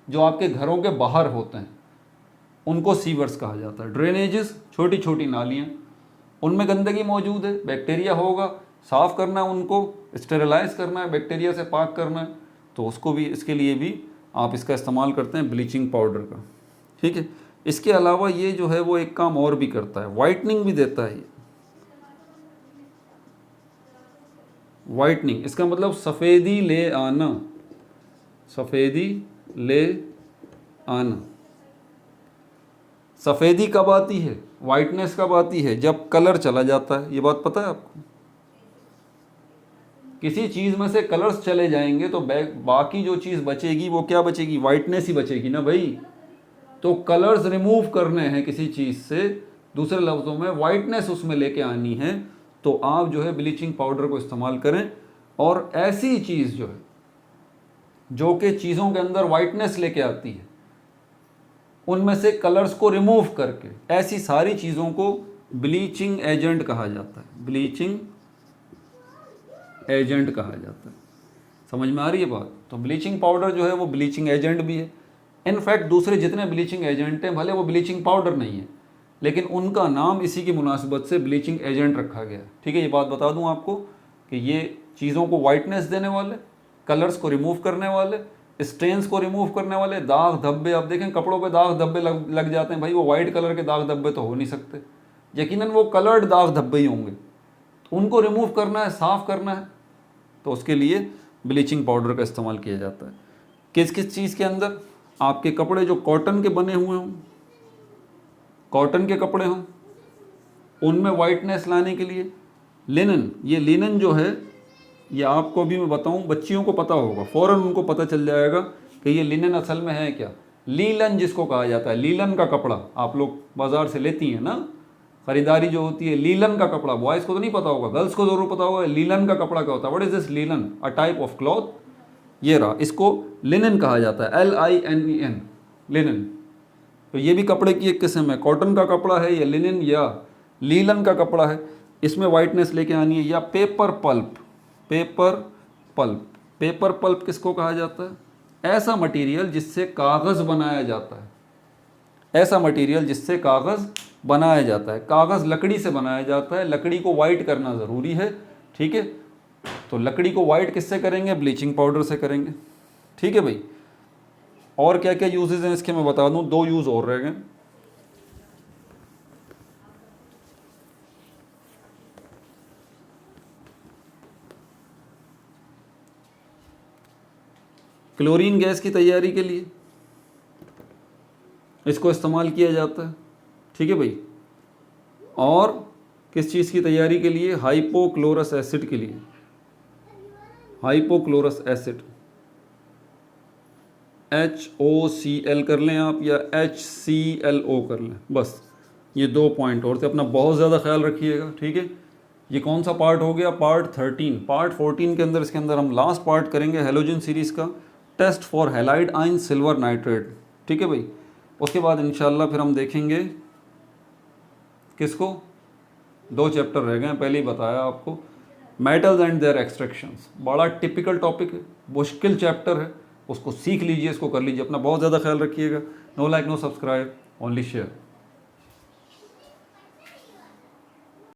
जो आपके घरों के बाहर होते हैं उनको सीवर्स कहा जाता है। ड्रेनेजेस छोटी छोटी नालियाँ, उनमें गंदगी मौजूद है, बैक्टीरिया होगा, साफ़ करना है उनको, स्टेरिलाइज करना है, बैक्टीरिया से पाक करना है, तो उसको भी, इसके लिए भी आप इसका इस्तेमाल करते हैं ब्लीचिंग पाउडर का। ठीक है। इसके अलावा ये जो है वो एक काम और भी करता है, वाइटनिंग भी देता है। ये वाइटनिंग, इसका मतलब सफ़ेदी ले आना, सफ़ेदी ले आना। सफ़ेदी कब आती है, वाइटनेस कब आती है, जब कलर चला जाता है। ये बात पता है आपको किसी चीज़ में से कलर्स चले जाएंगे तो बाकी जो चीज़ बचेगी वो क्या बचेगी, वाइटनेस ही बचेगी ना भाई। तो कलर्स रिमूव करने हैं किसी चीज़ से, दूसरे लफ्ज़ों में वाइटनेस उसमें लेके आनी है, तो आप जो है ब्लीचिंग पाउडर को इस्तेमाल करें। और ऐसी चीज़ जो है जो कि चीज़ों के अंदर वाइटनेस लेके आती है, उनमें से कलर्स को रिमूव करके, ऐसी सारी चीज़ों को ब्लीचिंग एजेंट कहा जाता है, ब्लीचिंग एजेंट कहा जाता है। समझ में आ रही है बात। तो ब्लीचिंग पाउडर जो है वो ब्लीचिंग एजेंट भी है। इनफैक्ट दूसरे जितने ब्लीचिंग एजेंट हैं भले वो ब्लीचिंग पाउडर नहीं है, लेकिन उनका नाम इसी की मुनासिबत से ब्लीचिंग एजेंट रखा गया है। ठीक है, ये बात बता दूं आपको कि ये चीज़ों को वाइटनेस देने वाले, कलर्स को रिमूव करने वाले, स्टेन्स को रिमूव करने वाले, दाग धब्बे, आप देखें कपड़ों पे दाग धब्बे लग जाते हैं भाई, वो वाइट कलर के दाग धब्बे तो हो नहीं सकते, यकीनन वो कलर्ड दाग धब्बे ही होंगे। तो उनको रिमूव करना है, साफ़ करना है, तो उसके लिए ब्लीचिंग पाउडर का इस्तेमाल किया जाता है। किस किस चीज़ के अंदर, आपके कपड़े जो कॉटन के बने हुए हों, कॉटन के कपड़े हों, उनमें वाइटनेस लाने के लिए लिनन, ये लिनन जो है ये आपको भी मैं बताऊं, बच्चियों को पता होगा, फ़ौरन उनको पता चल जाएगा कि ये लिनन असल में है क्या। लीलन जिसको कहा जाता है, लीलन का कपड़ा आप लोग बाज़ार से लेती हैं ना, ख़रीदारी जो होती है, लीलन का कपड़ा, बॉयज़ को तो नहीं पता होगा, गर्ल्स को ज़रूर पता होगा लीलन का कपड़ा क्या होता है। What is this linen, a type of cloth. ये रहा, इसको लिनन कहा जाता है, LINEN, लिनन। तो ये भी कपड़े की एक किस्म है, कॉटन का कपड़ा है या लिनन या लीलन का कपड़ा है, इसमें वाइटनेस लेके आनी है। या paper pulp, paper pulp, paper pulp किसको कहा जाता है, ऐसा मटेरियल जिससे कागज़ बनाया जाता है, ऐसा मटेरियल जिससे कागज़ बनाया जाता है। कागज़ लकड़ी से बनाया जाता है, लकड़ी को वाइट करना ज़रूरी है। ठीक है, तो लकड़ी को वाइट किससे करेंगे, ब्लीचिंग पाउडर से करेंगे। ठीक है भाई, और क्या क्या यूजेस हैं इसके मैं बता दूं, 2 यूज़ और रह गए। क्लोरीन गैस की तैयारी के लिए इसको इस्तेमाल किया जाता है। ठीक है भाई, और किस चीज़ की तैयारी के लिए, हाइपोक्लोरस एसिड के लिए, हाइपोक्लोरस एसिड, HOCl कर लें आप या HClO कर लें, बस ये 2 पॉइंट और थे। अपना बहुत ज़्यादा ख्याल रखिएगा। ठीक है, ये कौन सा पार्ट हो गया, पार्ट 13। पार्ट 14 के अंदर, इसके अंदर हम लास्ट पार्ट करेंगे हेलोजन सीरीज़ का, test for halide ion silver nitrate. ठीक है भाई, उसके बाद इंशाल्लाह फिर हम देखेंगे किसको, 2 चैप्टर रह गए हैं, पहले ही बताया आपको, मेटल्स एंड देयर एक्सट्रैक्शंस। बड़ा टिपिकल टॉपिक है, मुश्किल चैप्टर है, उसको सीख लीजिए, इसको कर लीजिए। अपना बहुत ज़्यादा ख्याल रखिएगा। No like no subscribe, only share.